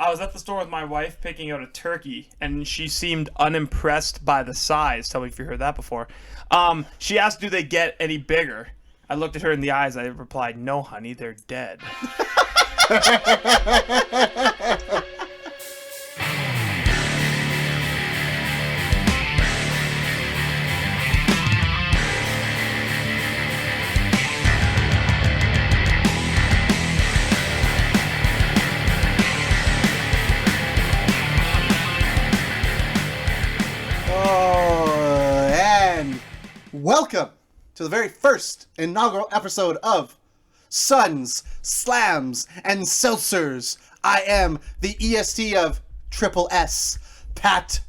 I was at the store with my wife picking out a turkey, and she seemed unimpressed by the size. Tell me if you heard that before. She asked, do they get any bigger? I looked at her in the eyes. I replied, no, honey, they're dead. Welcome to the very first inaugural episode of Suns, Slams, and Seltzers. I am the EST of Triple S, Pat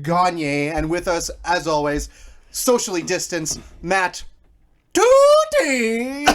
Gagne, and with us, as always, socially distanced, Matt Tootie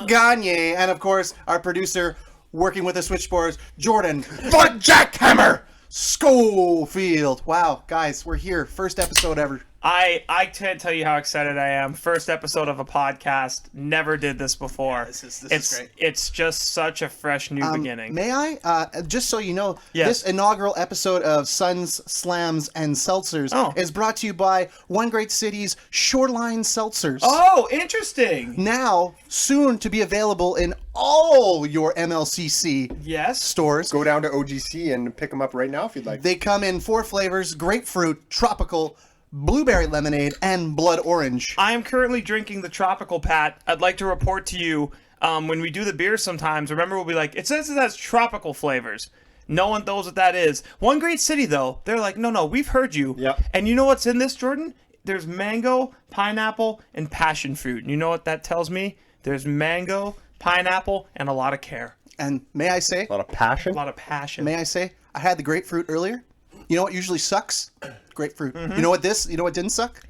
Gagne, and of course, our producer, working with the switchboards, Jordan Butt Jackhammer Schofield. Wow, guys, we're here. First episode ever. I can't tell you how excited I am. First episode of a podcast. Never did this before. Yeah, this is great. It's just such a fresh new beginning. May I? Just so you know, This inaugural episode of Suns, Slams, and Seltzers is brought to you by One Great City's Shoreline Seltzers. Oh, interesting. Now, soon to be available in all your MLCC stores. Go down to OGC and pick them up right now if you'd like. They come in 4 flavors: grapefruit, tropical, blueberry lemonade, and blood orange. I am currently drinking the tropical, Pat. I'd like to report to you, when we do the beer sometimes, remember we'll be like, it says it has tropical flavors. No one knows what that is. One Great City, though, they're like, no, we've heard you. Yep. And you know what's in this, Jordan? There's mango, pineapple, and passion fruit. And you know what that tells me? There's mango, pineapple, and a lot of care. And may I say? A lot of passion? A lot of passion. May I say? I had the grapefruit earlier. You know what usually sucks? Grapefruit. Mm-hmm. You know what didn't suck?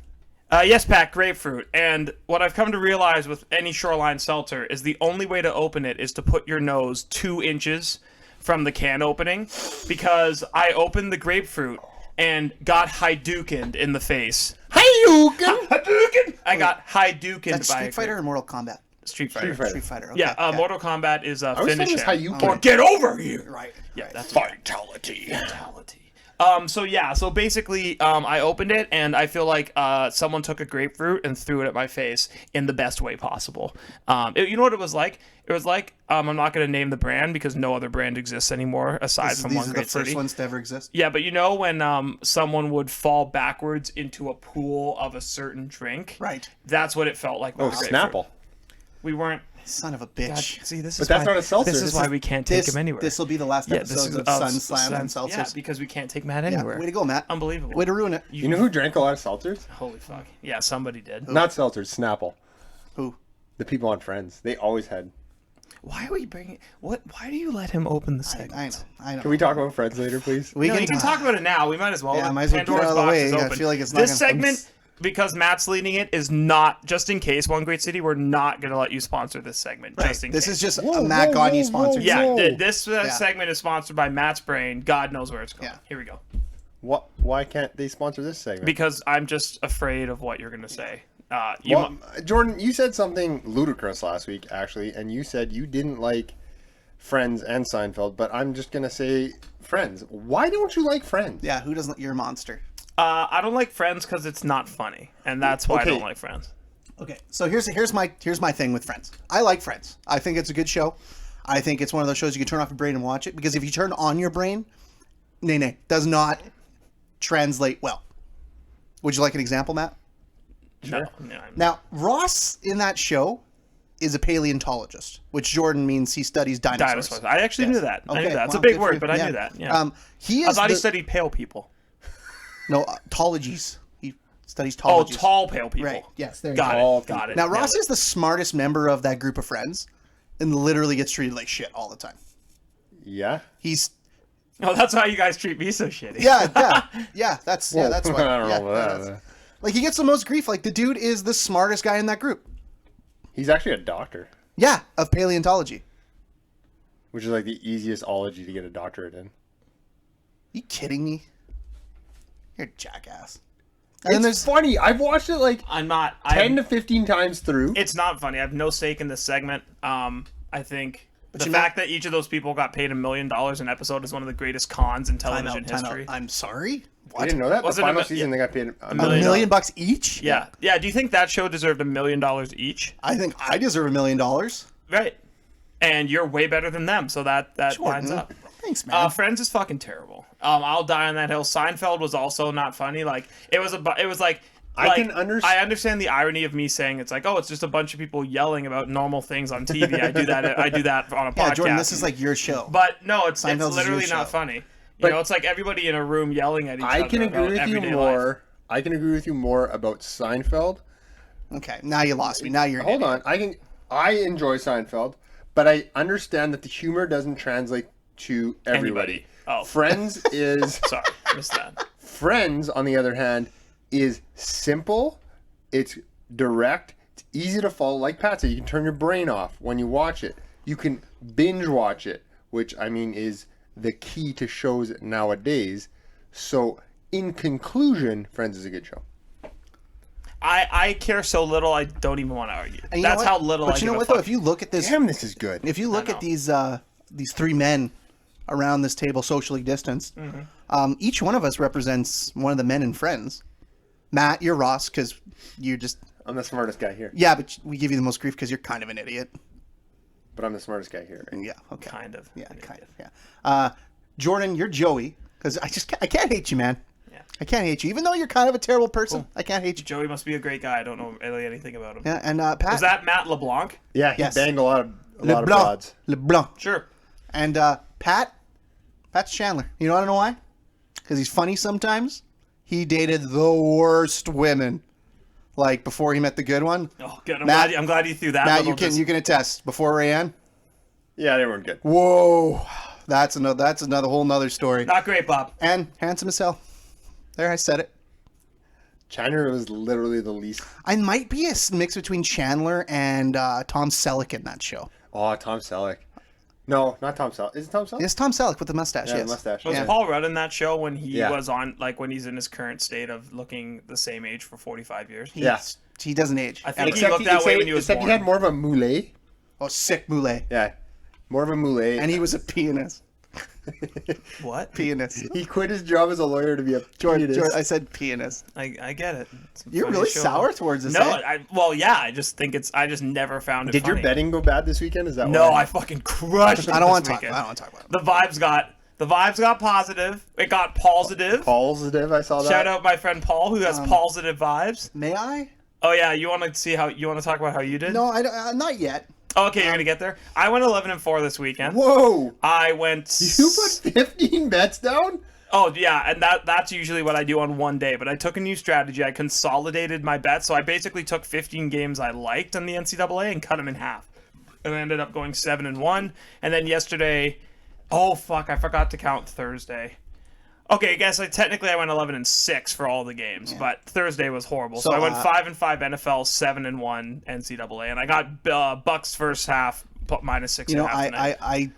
Yes, Pat, grapefruit. And what I've come to realize with any Shoreline Seltzer is the only way to open it is to put your nose 2 inches from the can opening, because I opened the grapefruit and got Hadoukened in the face. Hadouken! I got Hadoukened by Street Fighter or Mortal Kombat? Street Fighter. Street Fighter. Okay. Yeah, Mortal Kombat is a finish. Or get over here. Right. Yeah, that's fatality. So basically, I opened it, and I feel like someone took a grapefruit and threw it at my face in the best way possible. You know what it was like? It was like, I'm not going to name the brand because no other brand exists anymore aside from One Great City. These are the first ones to ever exist? Yeah, but you know when someone would fall backwards into a pool of a certain drink? Right. That's what it felt like. Oh, Snapple. We weren't... Son of a bitch. God, see, this but is that's why, not a seltzer. This is why we can't take him anywhere. This will be the last episode of Sun, Slam, and Seltzers. Yeah, because we can't take Matt anywhere. Yeah, way to go, Matt. Unbelievable. Way to ruin it. You know who drank a lot of seltzers? Holy fuck. Yeah, somebody did. Not seltzers, Snapple. Who? The people on Friends. They always had. Why are we bringing... Why do you let him open the segment? I know. Can we talk about Friends later, please? You can talk about it now. We might as well. Yeah, might as well get it out of the way. I feel like it's not this segment... Because Matt's leading it, is not, just in case, One Great City, we're not going to let you sponsor this segment. Right. Just in this case. is just a Matt Gagne sponsored. This segment is sponsored by Matt's Brain. God knows where it's going. Yeah. Here we go. Why can't they sponsor this segment? Because I'm just afraid of what you're going to say. Jordan, you said something ludicrous last week, actually, and you said you didn't like Friends and Seinfeld, but I'm just going to say Friends. Why don't you like Friends? Yeah, who doesn't? You're a monster. I don't like Friends because it's not funny, and that's why I don't like Friends. Okay, so here's my thing with Friends. I like Friends. I think it's a good show. I think it's one of those shows you can turn off your brain and watch it, because if you turn on your brain, does not translate well. Would you like an example, Matt? Sure. Now, Ross in that show is a paleontologist, which Jordan means he studies dinosaurs. I actually knew that. Okay. I knew that. It's a big word, but I knew that. Yeah. I thought he studied pale people. No, tologies. He studies tologies. Oh, tall pale people. Right. Yes, there you go. Got it. Now, Ross is the smartest member of that group of friends and literally gets treated like shit all the time. Yeah? Oh, that's how you guys treat me so shitty. Yeah. That's why. I don't know about that. Like, he gets the most grief. Like, the dude is the smartest guy in that group. He's actually a doctor. Yeah, of paleontology. Which is like the easiest ology to get a doctorate in. You kidding me? You're a jackass. And it's funny. I've watched it like 10 to 15 times through. It's not funny. I have no stake in this segment. I think The fact that each of those people got paid $1 million an episode is one of the greatest cons in television history. I'm sorry. I didn't know that. Was The it final season, they got paid $1 million each? Yeah. Yeah. Do you think that show deserved $1 million each? I think I deserve $1 million. Right. And you're way better than them, so that lines up. Thanks, man. Friends is fucking terrible. I'll die on that hill. Seinfeld was also not funny. Like it was like. I understand the irony of me saying it's like, oh, it's just a bunch of people yelling about normal things on TV. I do that on a podcast. Yeah, Jordan, this is like your show. But no, it's Seinfeld's literally your not show. funny. You know, it's like everybody in a room yelling at each other. I can agree with you more. Life. I can agree with you more about Seinfeld. Okay, now you lost me. Now you're Hold on. I enjoy Seinfeld, but I understand that the humor doesn't translate to everybody. Oh. Friends is Sorry, missed that. Friends, on the other hand, is simple. It's direct. It's easy to follow. Like Pat said, you can turn your brain off when you watch it. You can binge watch it, which I mean is the key to shows nowadays. So, in conclusion, Friends is a good show. I care so little, I don't even want to argue. That's how little. But you know what though? If you look at this, Damn, this is good. if you look at these three men around this table, socially distanced, each one of us represents one of the men in Friends. Matt, you're Ross because you're just. I'm the smartest guy here. Yeah, but we give you the most grief because you're kind of an idiot. But I'm the smartest guy here. Yeah. Okay. Kind of. Yeah. Kind of. Yeah. Jordan, you're Joey because I can't hate you, man. Yeah. I can't hate you, even though you're kind of a terrible person. Cool. I can't hate you. Joey must be a great guy. I don't know really anything about him. Yeah, and Pat. Was that Matt LeBlanc? Yeah, he Yes. banged a lot of broads. LeBlanc. Sure. And Pat's Chandler. You know why? Because he's funny sometimes. He dated the worst women. Like before he met the good one. Oh, good. Matt- I'm glad you threw that. Matt, you can attest. Before Rayanne. Yeah, they weren't good. Whoa, that's another whole nother story. Not great, Bob. And handsome as hell. There, I said it. Chandler was literally the least. I might be a mix between Chandler and Tom Selleck in that show. Oh, Tom Selleck. No, not Tom Selleck. Is it Tom Selleck? Yes, Tom Selleck with the mustache. Yeah, yes. the mustache. Was Yeah. Paul Rudd in that show when he Yeah. was on, like when he's in his current state of looking the same age for 45 years? Yes. He doesn't age. I think he looked that way when he was except born. he had more of a mullet. Oh, sick moulet. Yeah, more of a mullet. And he was a pianist. What? Pianist. He quit his job as a lawyer to be a George, pianist. I said pianist. I get it. It's a You're funny really show. sour towards this. No, eh? I just think I just never found it Did funny. your betting go bad this weekend? Is that No, why? I fucking crushed it I don't this want to talk. weekend. I don't want to talk about it. The vibes got positive. It got positive. Positive. I saw that. Shout out my friend Paul who has positive vibes. May I? Oh yeah, you want to talk about how you did? No, I don't, not yet. Oh, okay, you're gonna get there. I went 11-4 this weekend. Whoa! I went. You put 15 bets down? Oh yeah, and that's usually what I do on one day. But I took a new strategy. I consolidated my bets, so I basically took 15 games I liked in the NCAA and cut them in half, and I ended up going 7-1. And then yesterday, oh fuck, I forgot to count Thursday. Okay, I guess technically I went 11-6 for all the games, but Thursday was horrible. So I went 5-5 NFL, 7-1 NCAA, and I got Bucks first half -6. You know, I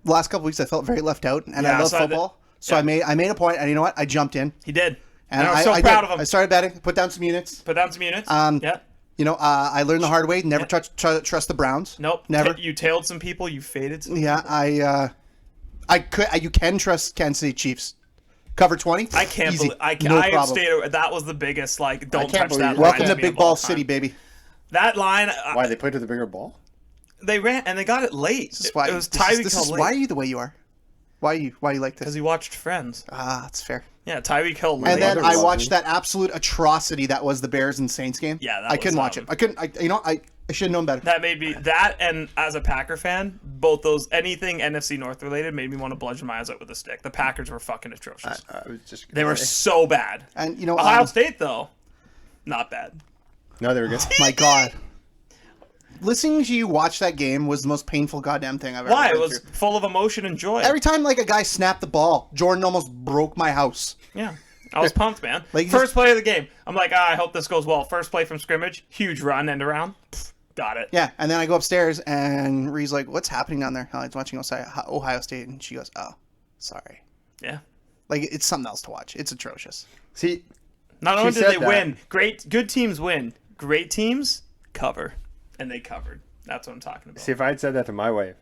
last couple weeks I felt very left out, and Yeah, I love so football. So I made a point, and you know what? I jumped in, He did, and I was so proud of him. I started betting, put down some units. Put down some units. Yeah. You know, I learned the hard way. Never trust the Browns. Nope. Never. You tailed some people. You faded some. Yeah, you can trust Kansas City Chiefs. Cover 20. I can't Easy. believe No I problem. stayed. That was the biggest don't can't touch believe that it. line. Welcome to me Big of Ball all time. City, baby. That line. Why, they played to the bigger ball? They ran and they got it late. This is why, it was this is- Tyreek this Hill is late. why are you the way you are? Why you like Because this? he watched Friends. Ah, that's fair. Yeah, Tyreek Hill late. And then mother I loved watched him. that absolute atrocity that was the Bears and Saints game. Yeah, that I couldn't was, watch it. I couldn't. I should have known better. That made me that, and as a Packer fan, both those anything NFC North related made me want to bludgeon my eyes out with a stick. The Packers were fucking atrocious. I was just They were so bad. And you know, Ohio State though, not bad. No, they were good. my God, listening to you watch that game was the most painful goddamn thing I've ever. Why? It been was through. full of emotion and joy. Every time like a guy snapped the ball, Jordan almost broke my house. Yeah. I was pumped, man. Like, First play of the game. I'm like, I hope this goes well. First play from scrimmage, huge run, end around. Got it. Yeah, and then I go upstairs and Ree's like, "What's happening down there?" I was watching Ohio State, and she goes, "Oh, sorry." Yeah. Like it's something else to watch. It's atrocious. See, Not only did said they that. win, good teams win. Great teams cover. And they covered. That's what I'm talking about. if I had said that to my wife,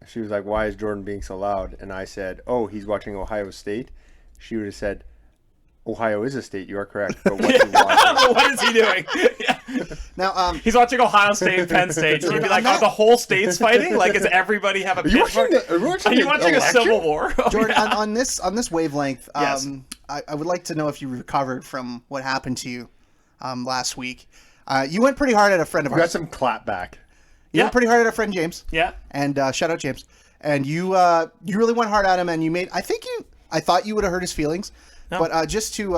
she was like, "Why is Jordan being so loud?" And I said, "Oh, he's watching Ohio State." She would have said, "Ohio is a state. You are correct." But what's he watching? What is he doing? Yeah. Now, He's watching Ohio State, Penn State. So he'd be like, "Are the whole states fighting? Like, does everybody have a pitchfork? Are you watching Are you the watching a election? civil war?" Oh, Jordan, yeah. on this wavelength, Yes. I would like to know if you recovered from what happened to you last week. You went pretty hard at a friend of We got ours. some clap back. You went pretty hard at a friend, James. Yeah. And shout out James. And you really went hard at him, and you made. I thought you would have hurt his feelings, but just to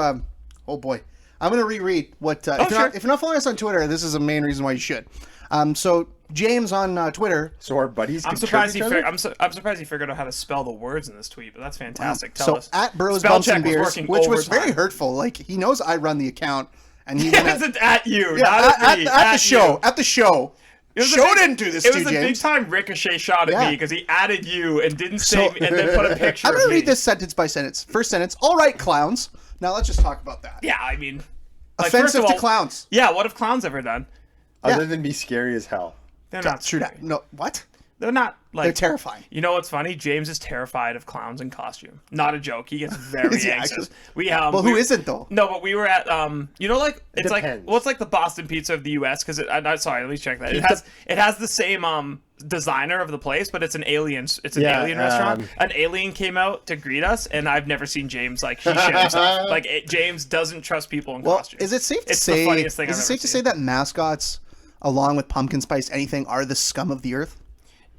oh boy, I'm gonna reread what. If you're not following us on Twitter, this is the main reason why you should. So James on Twitter. So our buddies. I'm surprised he I'm surprised he figured out how to spell the words in this tweet, but that's fantastic. Tell So us. at Bros Spell Bumps check and was Beers, working which was overtime. very hurtful. Like he knows I run the account, and he Yeah, went it's at you, yeah, not at me. at the show. You. At the show. Show didn't do this It to was you, a big James. time ricochet shot at Yeah. me because he added you and didn't say and then put a picture. I'm of gonna me. read this sentence by sentence. First sentence. All right, clowns. Now let's just talk about that. Yeah, I mean, like, first Offensive of to all, clowns. Yeah, what have clowns ever done? Other than be scary as hell. They're not True scary. that. No, what? They're not like They're terrifying. You know what's funny? James is terrified of clowns in costume. Not a joke. He gets very Is he anxious. actually? Well, We who isn't though? No, but we were at you know, like it's like depends. well, it's like the Boston pizza of the U.S. because sorry, let me check that. It has the same designer of the place, but it's an alien. It's an alien restaurant. An alien came out to greet us, and I've never seen James like he shit himself. Like James doesn't trust people in Well, costumes. is it safe to It's say? the funniest thing Is I've it ever safe to seen. say that mascots, along with pumpkin spice anything, are the scum of the earth?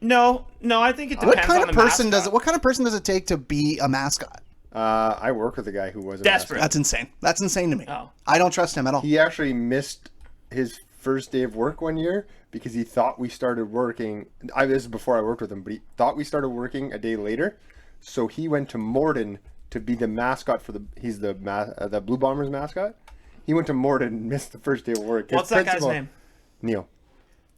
No, I think it depends What kind on of the person does mascot. it? What kind of person does it take to be a mascot? I work with a guy who was a Desperate. That's insane. That's insane to me. Oh. I don't trust him at all. He actually missed his first day of work one year because he thought we started working. This is before I worked with him, but he thought we started working a day later. So he went to Morden to be the mascot for he's the Blue Bombers mascot. He went to Morden and missed the first day of work. His What's that guy's principal- name? Neil.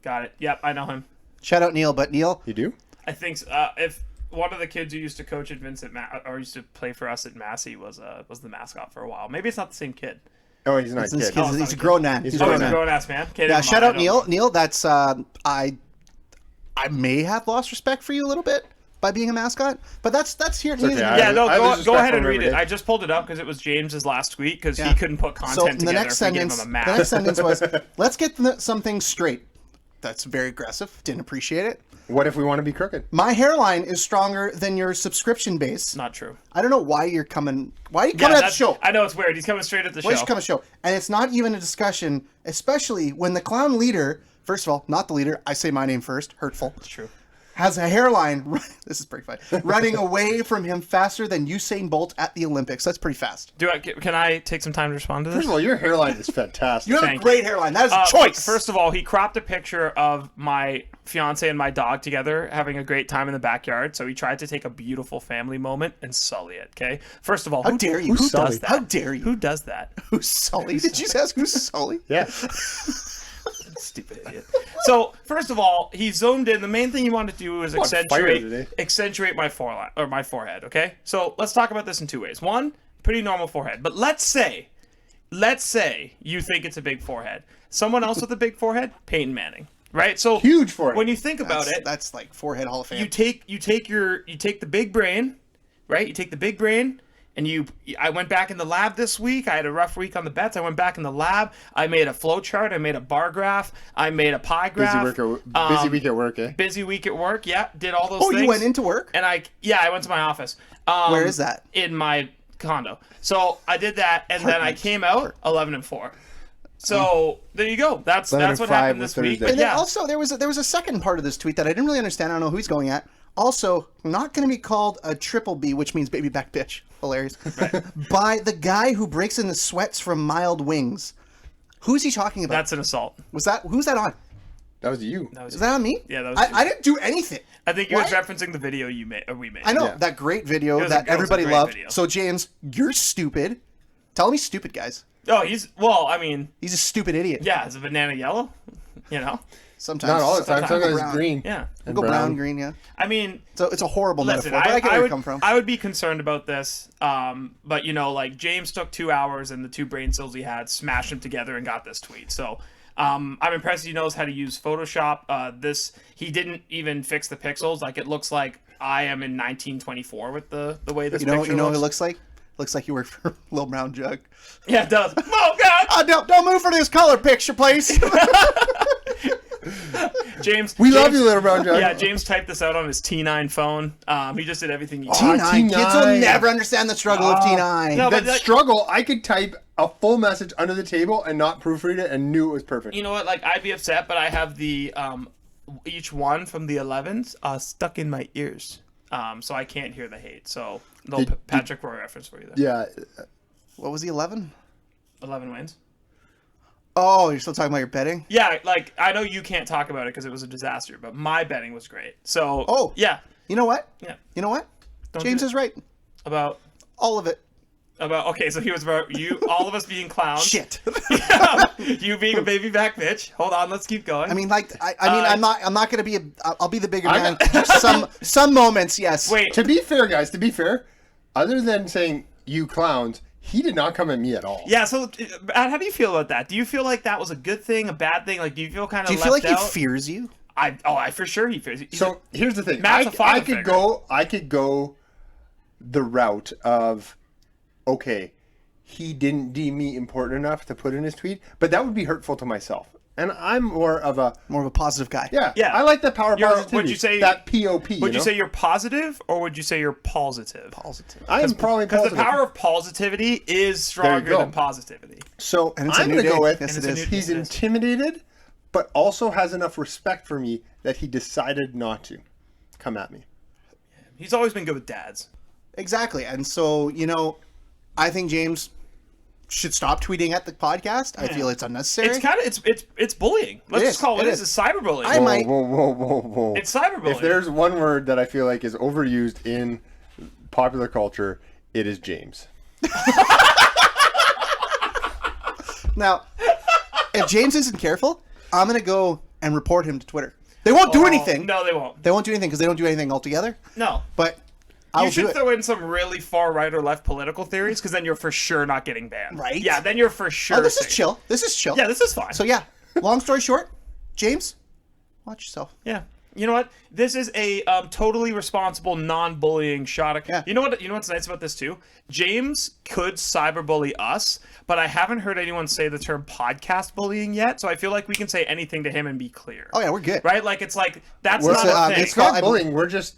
Got it. Yep, I know him. Shout out Neil, but Neil, You do? I think if one of the kids who used to coach at Vincent or used to play for us at Massey was the mascot for a while. Maybe it's not the same kid. Oh, he's not a he's, kid. he's a grown man. He's He's a a Oh, grown he's a man. grown ass man. Okay, Yeah, never shout mind, out I don't- Neil. Neil, that's I may have lost respect for you a little bit by being a mascot, but that's here. okay, Yeah, no, I lose go respect ahead for and him read every it. day. I just pulled it up because it was James's last tweet because Yeah. he couldn't put content So together the next if we gave sentence, him a the mask. next sentence was, "Let's get something straight." That's very aggressive. Didn't appreciate it. What if we want to be crooked? My hairline is stronger than your subscription base. Not true. I don't know why you're coming. Why are you Yeah, coming at the that's- show? I know it's weird. He's coming straight at the Why show. should come a show? And it's not even a discussion, especially when the clown leader, first of all, not the leader, I say my name first, hurtful, It's true. has a hairline, this is pretty funny, running away from him faster than Usain Bolt at the Olympics. That's pretty fast. Can I take some time to respond to this? First of all, your hairline is fantastic. You have Thank a great hairline. That is a choice. First of all, he cropped a picture of my fiance and my dog together having a great time in the backyard. So he tried to take a beautiful family moment and sully it. Okay. First of all, How dare you? Who Who's does Sully? that? How dare you? Who does that? Who's Sully? Did you ask who's Sully? Yeah. Stupid idiot. So first of all, he zoomed in. The main thing he wanted to do was on fire today. accentuate my foreline or my forehead. Okay. So let's talk about this in two ways. One, pretty normal forehead. But let's say you think it's a big forehead. Someone else with a big forehead, Peyton Manning. Right. So Huge forehead. when you think about it, That's like forehead Hall of Fame. you take the big brain, right? You take the big brain, and I went back in the lab this week. I had a rough week on the bets. I went back in the lab. I made a flow chart. I made a bar graph. I made a pie graph. Busy week at work, eh? Busy week at work. Yeah, did all those oh, things. you went into work? And I went to my office. Where is that? In my condo. So I did that, and then I came out 11-4. So there you go. That's what 11-5 happened was this week. Thursday. But And then yeah, also there was a second part of this tweet that I didn't really understand. I don't know who he's going at. Also, not going to be called a triple B, which means baby back bitch. Hilarious. By the guy who breaks in the sweats from Mild Wings. Who's he talking about? that's an assault. Who's that on? That was you. Is that on me? Yeah, that was you. I didn't do anything. I think you What? was referencing the video you made or we made. I know Yeah. that great video was that a everybody great loved. video. So James, you're stupid. Tell me stupid, guys. Oh, I mean, He's a stupid idiot. yeah, is a banana yellow? You know? Sometimes. Not all the time. Sometimes Sometimes brown. it's green. Yeah. And Go brown, green, yeah. I mean, So it's a horrible listen, metaphor, but I get where you come from. I would be concerned about this. But like James took 2 hours and the two brain cells he had, smashed them together and got this tweet. So I'm impressed he knows how to use Photoshop. He didn't even fix the pixels. Like, it looks like I am in 1924 with the way this picture looks. You know what it looks like? Looks like you work for Little Brown Jug. Yeah, it does. Oh, God! Don't move for this color picture, please. James, love you, Little Brown Jug. Yeah, James typed this out on his T9 phone. He just did everything he T9. T9. Kids will never understand the struggle of T9. No, but That struggle, I could type a full message under the table and not proofread it and knew it was perfect. You know what? Like, I'd be upset, but I have the each one from the 11s stuck in my ears, so I can't hear the hate. So no Patrick Roy reference for you there. Yeah. What was the 11? 11 wins. Oh, you're still talking about your betting? Yeah, like, I know you can't talk about it because it was a disaster, but my betting was great. So yeah, You know what? yeah. You know what? Don't James do it. is right. About All of it. okay, so he was about you, all of us being clowns. Shit. You being a baby back bitch. Hold on, let's keep going. I mean, like, I'm not gonna be I'll be the bigger man. Some moments, yes. wait. To be fair, guys, other than saying you clowns, he did not come at me at all. Yeah, so Matt, how do you feel about that? Do you feel like that was a good thing, a bad thing? Like, do you feel kind of Do you feel like out? he fears you? I for sure he fears. So here's the thing. Matt's a father figure. I could go the route of, okay, he didn't deem me important enough to put in his tweet, but that would be hurtful to myself. And I'm more of a positive guy. yeah. Yeah. I like that power of positivity. Would you say that POP? Would you say you're positive, or would you say you're positive? Positive. I am probably Because positive. the power of positivity is stronger go. than positivity. So And it's a I'm new going to day. go with Yes, it is. he's It is. intimidated, but also has enough respect for me that he decided not to come at me. He's always been good with dads. Exactly. And so, I think James should stop tweeting at the podcast. I feel it's unnecessary. It's kind of it's bullying. Let's It just is. call it It is. is. It's cyberbullying. I might- Whoa. It's cyberbullying. If there's one word that I feel like is overused in popular culture, it is James. Now, if James isn't careful, I'm going to go and report him to Twitter. They won't do anything. No, they won't. They won't do anything because they don't do anything altogether. No. But I You will do should it. throw in some really far right or left political theories, because then you're for sure not getting banned. Right? Yeah, then you're for sure. Oh, this is safe. chill. This is chill. Yeah, this is fine. So yeah, long story short, James, watch yourself. Yeah. You know what? This is a totally responsible, non-bullying shot. Yeah. You know what? You know what's nice about this too? James could cyberbully us, but I haven't heard anyone say the term podcast bullying yet. So I feel like we can say anything to him and be clear. Oh yeah, we're good. Right? Like, it's like that's We're- not a thing. it's It's not called- bullying. We're just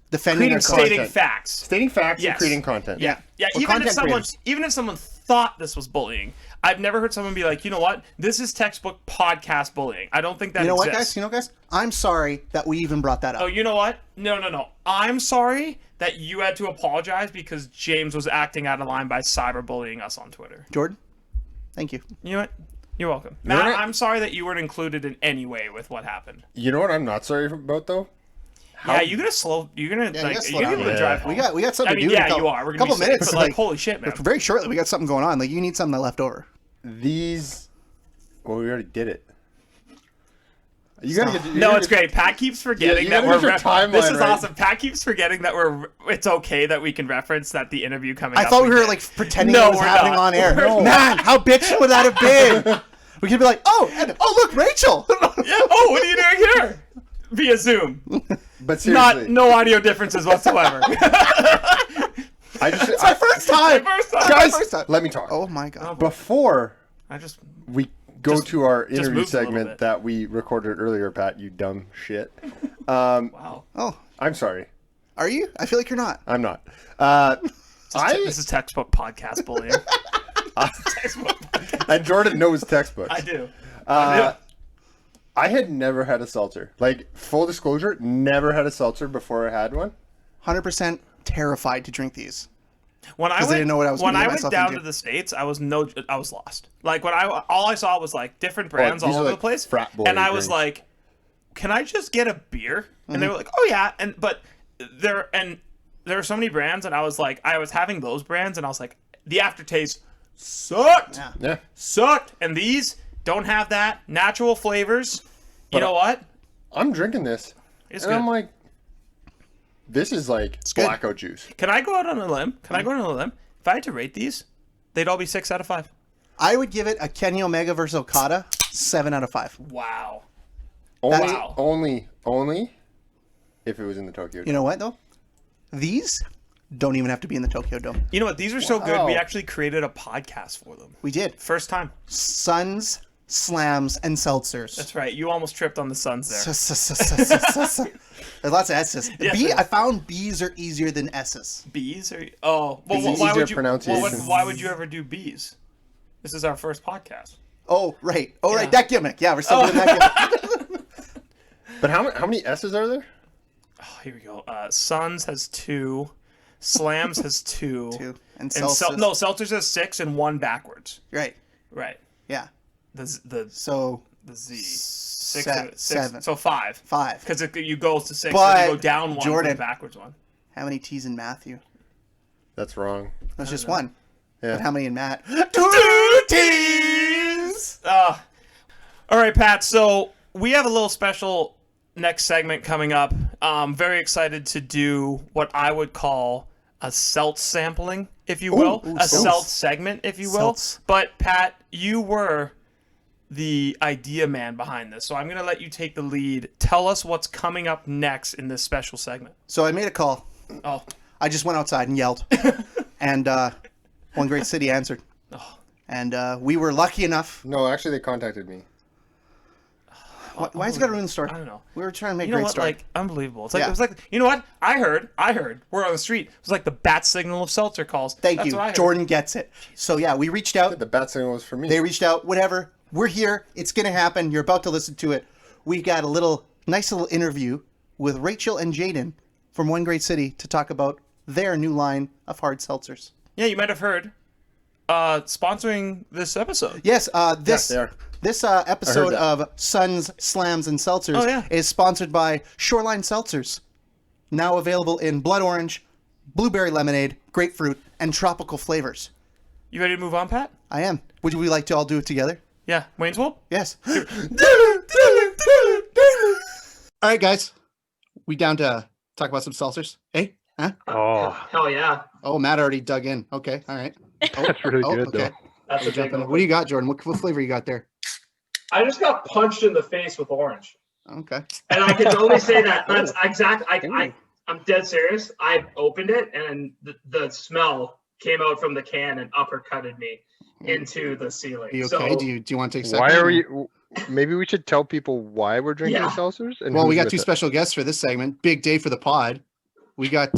Defending creating our Stating content. facts. Stating facts Yes. and creating content. Yeah. Yeah. We're content creators. Even if someone thought this was bullying, I've never heard someone be like, you know what? This is textbook podcast bullying. I don't think that You know exists. what, guys? I'm sorry that we even brought that up. Oh, you know what? No. I'm sorry that you had to apologize because James was acting out of line by cyberbullying us on Twitter. Jordan, thank you. You know what? You're welcome. know Matt, what? I'm sorry that you weren't included in any way with what happened. You know what I'm not sorry about though? Yeah, you're gonna slow. You're gonna you like. gotta slow You're down. gonna Yeah. drive. Home. We got something I mean, to do. yeah, in a you are. We're gonna couple be minutes. but, like, holy shit, man. Very shortly, we got something going on. Like you need something left over. These. Well, we already did it. You gotta get. No, it's great. Pat keeps forgetting you that gotta we're. get your timeline This is right. awesome. Pat keeps forgetting that we're. It's okay that we can reference that the interview coming. I up thought we were did. like pretending No, it was we're happening not. on air. We're not. Man, how bitchy would that have been? We could be like, oh look, Rachel. Yeah. Oh, what are you doing here? Via Zoom. But seriously, No audio differences whatsoever. I just. It's my first time. First time. guys, First time. let me talk. Oh my god. Before I just. we go Just- to our just interview moves a little segment bit. that we recorded earlier, Pat, you dumb shit. Wow. Oh, I'm sorry. are you? I feel like you're not. I'm not. This is textbook podcast bullying. Textbook podcast. And Jordan knows textbooks. I do. I had never had a seltzer. Like, full disclosure, never had a seltzer before I had one. 100% terrified to drink these. When I 'Cause I went, didn't know what I was when gonna I get went myself down into. to the States, I was lost. Like when all I saw was like different brands these all are over like the place, frat boy and I was drinks. like, "Can I just get a beer?" And they were like, "Oh yeah," but there are so many brands, and I was like, I was having those brands, and I was like, the aftertaste sucked, Yeah. sucked, and these don't have that natural flavors. You know what? I'm drinking this. It's and good. I'm like, this is like good. blackout juice. Can I go out on a limb? If I had to rate these, they'd all be 6 out of 5. I would give it a Kenny Omega versus Okada. 7 out of 5. Wow. That's- Only if it was in the Tokyo Dome. You know what though? These don't even have to be in the Tokyo Dome. You know what? These are so good. Wow. We actually created a podcast for them. We did. First time. Suns, slams, and seltzers. That's right. You almost tripped on the Suns there. There's lots of S's. Yes, B. there is. I found B's are easier than S's. Bees? Or, oh, well, It's why easier would you? pronunciation. Why would you ever do bees? This is our first podcast. Oh right. Oh right. Yeah. That gimmick. Yeah, we're still doing that gimmick. But how many S's are there? Oh, here we go. Suns has 2. Slams has 2. 2. And And seltzers. Seltzers has 6 and 1 backwards. Right. Right. Yeah. The So Z. 6, 7. So 5. 5. Because you go to 6, But, then you go down 1 Jordan- for the backwards one. How many T's in Matthew? That's wrong. That's just one. Yeah. But how many in Matt? 2 T's. All right, Pat. So we have a little special next segment coming up. Very excited to do what I would call a Seltz sampling, if you will. Ooh, a Seltz. Seltz segment, if you will. Seltz. But, Pat, you were the idea man behind this. So I'm going to let you take the lead. Tell us what's coming up next in this special segment. So I made a call. Oh, I just went outside and yelled. And One Great City answered. And we were lucky enough. No, actually, they contacted me. Why is it got to ruin the story? I don't know. We were trying to make You a know great what? story. Like, unbelievable. It's like Yeah. It was like, you know what? I heard. We're on the street. It was like the bat signal of seltzer calls. Thank That's you. what I heard. Jordan gets it. So yeah, we reached out. The bat signal was for me. They reached out. Whatever. We're here. It's going to happen. You're about to listen to it. We got a nice little interview with Rachel and Jaden from One Great City to talk about their new line of hard seltzers. Yeah, you might have heard. Sponsoring this episode. Yes, Yes, they are. this episode that. of Suns, Slams, and Seltzers Oh, yeah. is sponsored by Shoreline Seltzers. Now available in blood orange, blueberry lemonade, grapefruit, and tropical flavors. You ready to move on, Pat? I am. Would we like to all do it together? Yeah, Wayne's World? Yes. All right, guys. We down to talk about some seltzers? Hey? Huh? Oh, Hell yeah. Oh, Matt already dug in. Okay. All right. Oh, that's really good, okay. though. That's a We're big jumping in. one. What do you got, Jordan? What flavor you got there? I just got punched in the face with orange. Okay. And I can only say that that's exact. I'm dead serious. I opened it and the smell came out from the can and uppercutted me into the ceiling. Are you okay? So, Do you want to take a second? Why are we? Maybe we should tell people why we're drinking Yeah. the seltzers. And Well, we who's got with two it. special guests for this segment. Big day for the pod. We got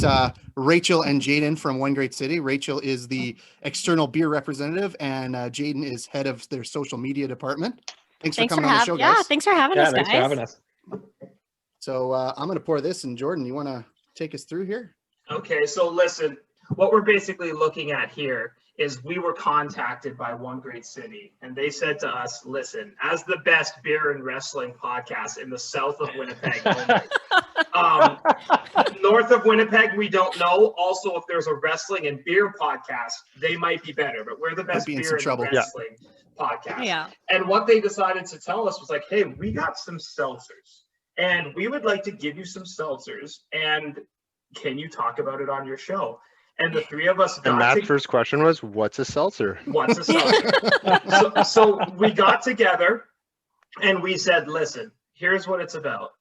Rachel and Jaden from One Great City. Rachel is the external beer representative, and Jaden is head of their social media department. Thanks for coming on the show, guys. Yeah, thanks for having us, thanks guys. for having us. So I'm going to pour this, and Jordan, you want to take us through here? okay, so listen, what we're basically looking at here is we were contacted by One Great City, and they said to us, listen, as the best beer and wrestling podcast in the south of Winnipeg, only, north of Winnipeg, we don't know. Also, if there's a wrestling and beer podcast, they might be better, but we're the best be in beer some and trouble. Yeah. wrestling podcast. Yeah. And what they decided to tell us was like, hey, we got some seltzers, and we would like to give you some seltzers, and can you talk about it on your show? And the three of us And got Matt's to first question was, "What's a seltzer?" what's a seltzer? so we got together and we said, listen, here's what it's about.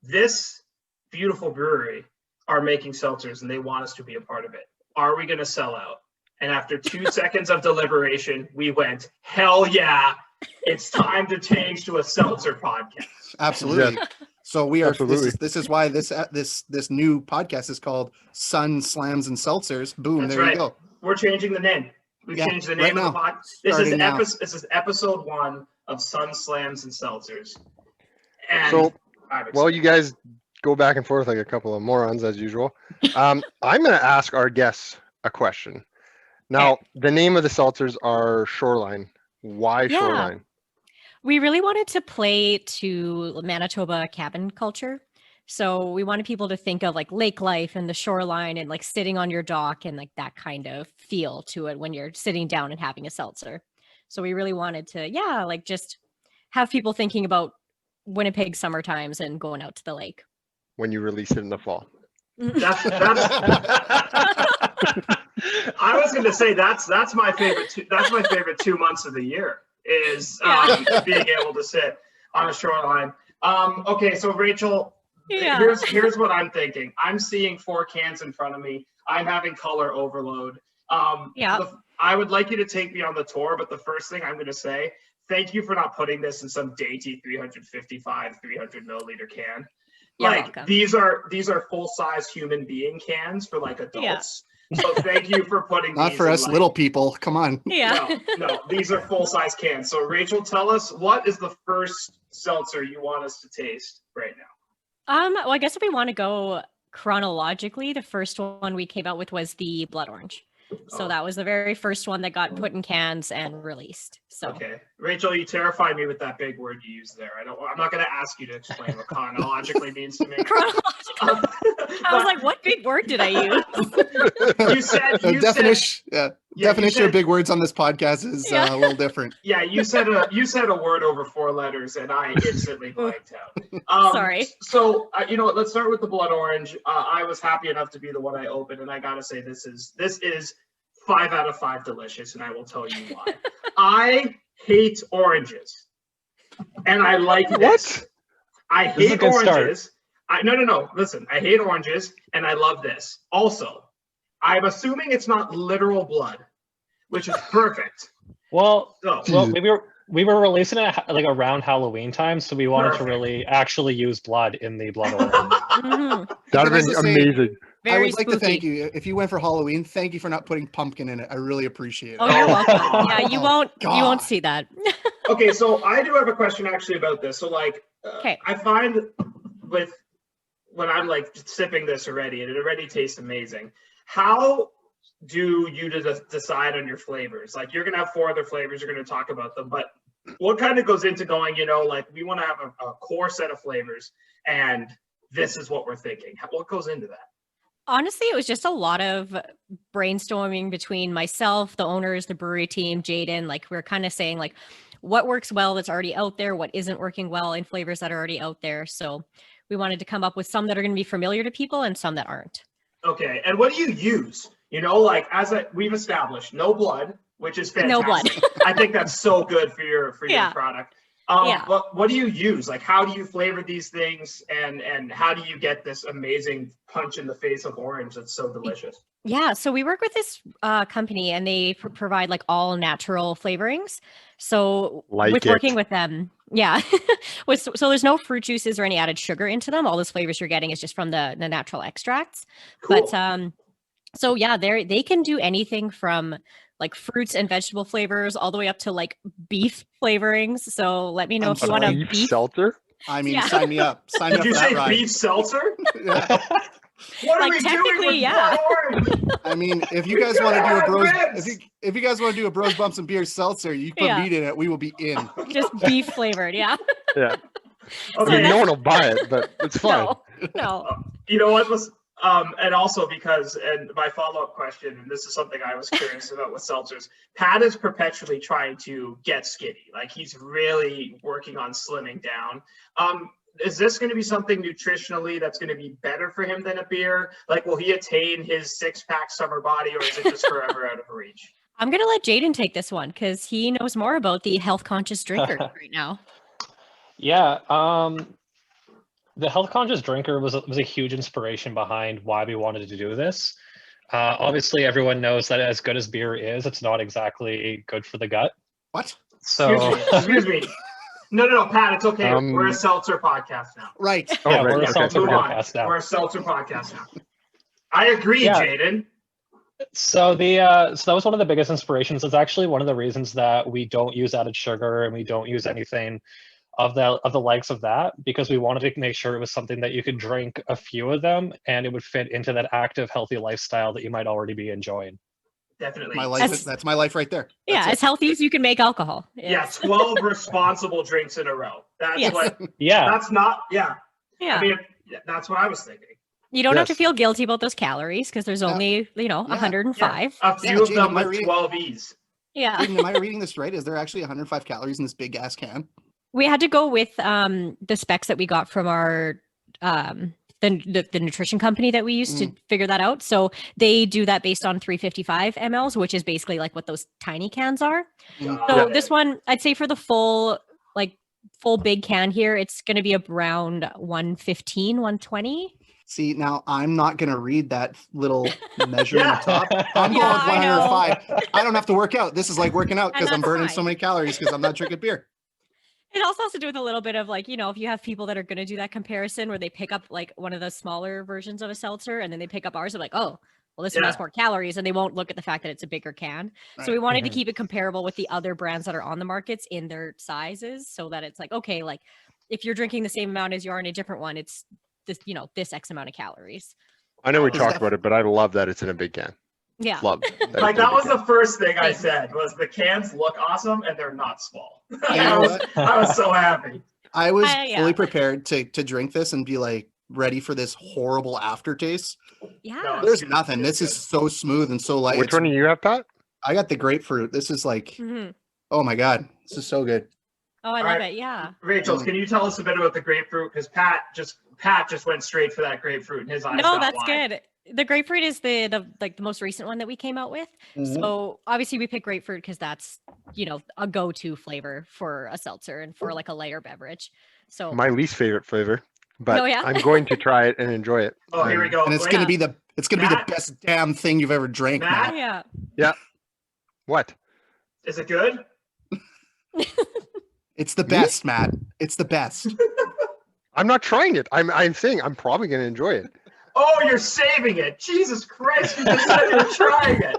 This beautiful brewery are making seltzers and they want us to be a part of it. Are we going to sell out? And after 2 seconds of deliberation, we went, hell yeah, it's time to change to a seltzer podcast. Absolutely. So we are. Absolutely. This is why this new podcast is called Sun, Slams, and Seltzers. Boom! That's there right. you go. We're changing the name. We've Yeah, changed the right name of the now. pod. This is, Starting now. this is episode 1 of Sun, Slams, and Seltzers. And So, I'm Well, excited. you guys go back and forth like a couple of morons as usual. I'm going to ask our guests a question. Now, the name of the seltzers are Shoreline. Why Yeah. Shoreline? We really wanted to play to Manitoba cabin culture. So we wanted people to think of like lake life and the shoreline and like sitting on your dock and like that kind of feel to it when you're sitting down and having a seltzer. So we really wanted to, like just have people thinking about Winnipeg summer times and going out to the lake. When you release it in the fall. That's I was going to say that's my favorite. That's my favorite 2 months of the year is Yeah. being able to sit on a shoreline. Okay, so Rachel, Yeah. here's what I'm thinking. I'm seeing 4 cans in front of me. I'm having color overload. Yeah. I would like you to take me on the tour, but the first thing I'm going to say, thank you for not putting this in some dainty 355, 300 milliliter can. You're Like welcome. these are full-size human being cans for like adults. So thank you for putting Not these for in, us like, little people. Come on. Yeah. no, these are full-size cans. So Rachel, tell us, what is the first seltzer you want us to taste right now? Well, I guess if we want to go chronologically, the first one we came out with was the blood orange. So Oh. that was the very first one that got put in cans and released. So Okay, Rachel, you terrify me with that big word you used there. I'm not going to ask you to explain what chronologically means to me. chronological. I was like, what big word did I use? You said Definition of big words on this podcast is Yeah. a little different. Yeah, you said a word over 4 letters, and I instantly blanked out. Sorry. So you know what? Let's start with the blood orange. I was happy enough to be the one I opened, and I gotta say this is 5 out of 5 delicious, and I will tell you why. I hate oranges, and I like this. What? I This is a hate good start. oranges. No. Listen, I hate oranges, and I love this. Also, I'm assuming it's not literal blood, which is perfect. Well, So, we were releasing it like around Halloween time, so we wanted Perfect. to really actually use blood in the blood orange. Mhm. That'd I have also been say- amazing. I Very would like to spooky. thank you. If you went for Halloween, thank you for not putting pumpkin in it. I really appreciate it. Oh, you're welcome. Oh, Yeah, you won't God. see that. okay, so I do have a question actually about this. So, like, Okay. I find with when I'm like sipping this already, and it already tastes amazing. How do you decide on your flavors? Like, you're gonna have 4 other flavors. You're gonna talk about them, but what kind of goes into going? You know, like, we want to have a core set of flavors, and this is what we're thinking. What goes into that? Honestly, it was just a lot of brainstorming between myself, the owners, the brewery team, Jaden. Like, we're kind of saying, like, what works well that's already out there, what isn't working well in flavors that are already out there. So we wanted to come up with some that are going to be familiar to people and some that aren't. Okay, and what do you use? You know, like, we've established, no blood, which is fantastic. No blood. I think that's so good for your Yeah. product. Yeah. What do you use? Like, how do you flavor these things, and how do you get this amazing punch in the face of orange that's so delicious? Yeah, so we work with this company and they provide like all natural flavorings. So Like with it. working with them, yeah, so there's no fruit juices or any added sugar into them. All those flavors you're getting is just from the natural extracts. Cool. But so yeah, they can do anything from like fruits and vegetable flavors all the way up to like beef flavorings. So let me know I'm if you want a sorry. beef. Seltzer? I mean, Yeah. sign me up. Sign me Did up you for that say ride. beef seltzer? Yeah. What are Like, we doing technically, with yeah. blood orange? I mean, if you We guys want to gotta do a have bros, ribs. if you guys want to do a bros bumps and beer seltzer, you put Yeah. meat in it. We will be in. Just beef flavored, yeah. Yeah. I Okay, mean, no one will buy it, but it's fine. No. you know what was and also because, and my follow-up question, and this is something I was curious about with seltzers, Pat is perpetually trying to get skinny. Like, he's really working on slimming down. Is this going to be something nutritionally that's going to be better for him than a beer? Like, will he attain his 6-pack summer body, or is it just forever out of reach? I'm gonna let Jaden take this one because he knows more about the health conscious drinker right now. Yeah, the health conscious drinker was a huge inspiration behind why we wanted to do this. Obviously, everyone knows that as good as beer is, it's not exactly good for the gut. What? So Excuse me. No, Pat, it's okay. We're a Um, seltzer podcast now. Right. Oh, yeah, right, we're a okay. seltzer Move on. podcast now. We're a seltzer podcast now. I agree, Yeah. Jaden. So so that was one of the biggest inspirations. It's actually one of the reasons that we don't use added sugar and we don't use anything of the likes of that, because we wanted to make sure it was something that you could drink a few of them and it would fit into that active, healthy lifestyle that you might already be enjoying. Definitely. My life. That's- That's my life right there. Yeah, That's as healthy as you can make alcohol. Yeah, It's- 12 responsible drinks in a row. That's Yes. what, Yeah, that's not, yeah. yeah. I mean, that's what I was thinking. You don't have to Yes. feel guilty about those calories because there's only, Yeah. 105. A few Yeah, of Jaden, them am I with reading- 12 E's. Yeah. Jaden, am I reading this right? Is there actually 105 calories in this big ass can? We had to go with the specs that we got from our the nutrition company that we use to figure that out. So they do that based on 355 mLs, which is basically like what those tiny cans are. So this one, I'd say for the full big can here, it's going to be around 115, 120. See, now I'm not going to read that little measure in the top. I'm going Yeah, I know. 105. I don't have to work out. This is like working out And because I'm that's burning so fine. many calories because I'm not drinking beer. It also has to do with a little bit of like, if you have people that are going to do that comparison where they pick up like one of the smaller versions of a seltzer and then they pick up ours, they're like, oh, well, this one has more calories, and they won't look at the fact that it's a bigger can. So we wanted to keep it comparable with the other brands that are on the markets in their sizes so that it's like, okay, like if you're drinking the same amount as you are in a different one, it's this, this X amount of calories. I know we talked about it, but I love that it's in a big can. Yeah. Love Like that was the first thing I said was the cans look awesome and they're not small. I was so happy. I was fully prepared to drink this and be like ready for this horrible aftertaste. Yeah. No, There's nothing. This is so smooth and so light. Which one do you have, Pat? I got the grapefruit. This is like, oh my God, this is so good. Oh, I love it. Yeah. Rachel, can you tell us a bit about the grapefruit? Because Pat just went straight for that grapefruit and his eyes. No, that's good. The grapefruit is the most recent one that we came out with. So obviously we pick grapefruit because that's, a go-to flavor for a seltzer and for like a lighter beverage. So My least favorite flavor, but Oh, yeah? I'm going to try it and enjoy it. Oh, here we go. And it's gonna be the best damn thing you've ever drank, Matt? Matt. yeah. What? Is it good? It's the best, Matt. It's the best. I'm not trying it. I'm saying I'm probably going to enjoy it. Oh, you're saving it. Jesus Christ, you just said you were trying it.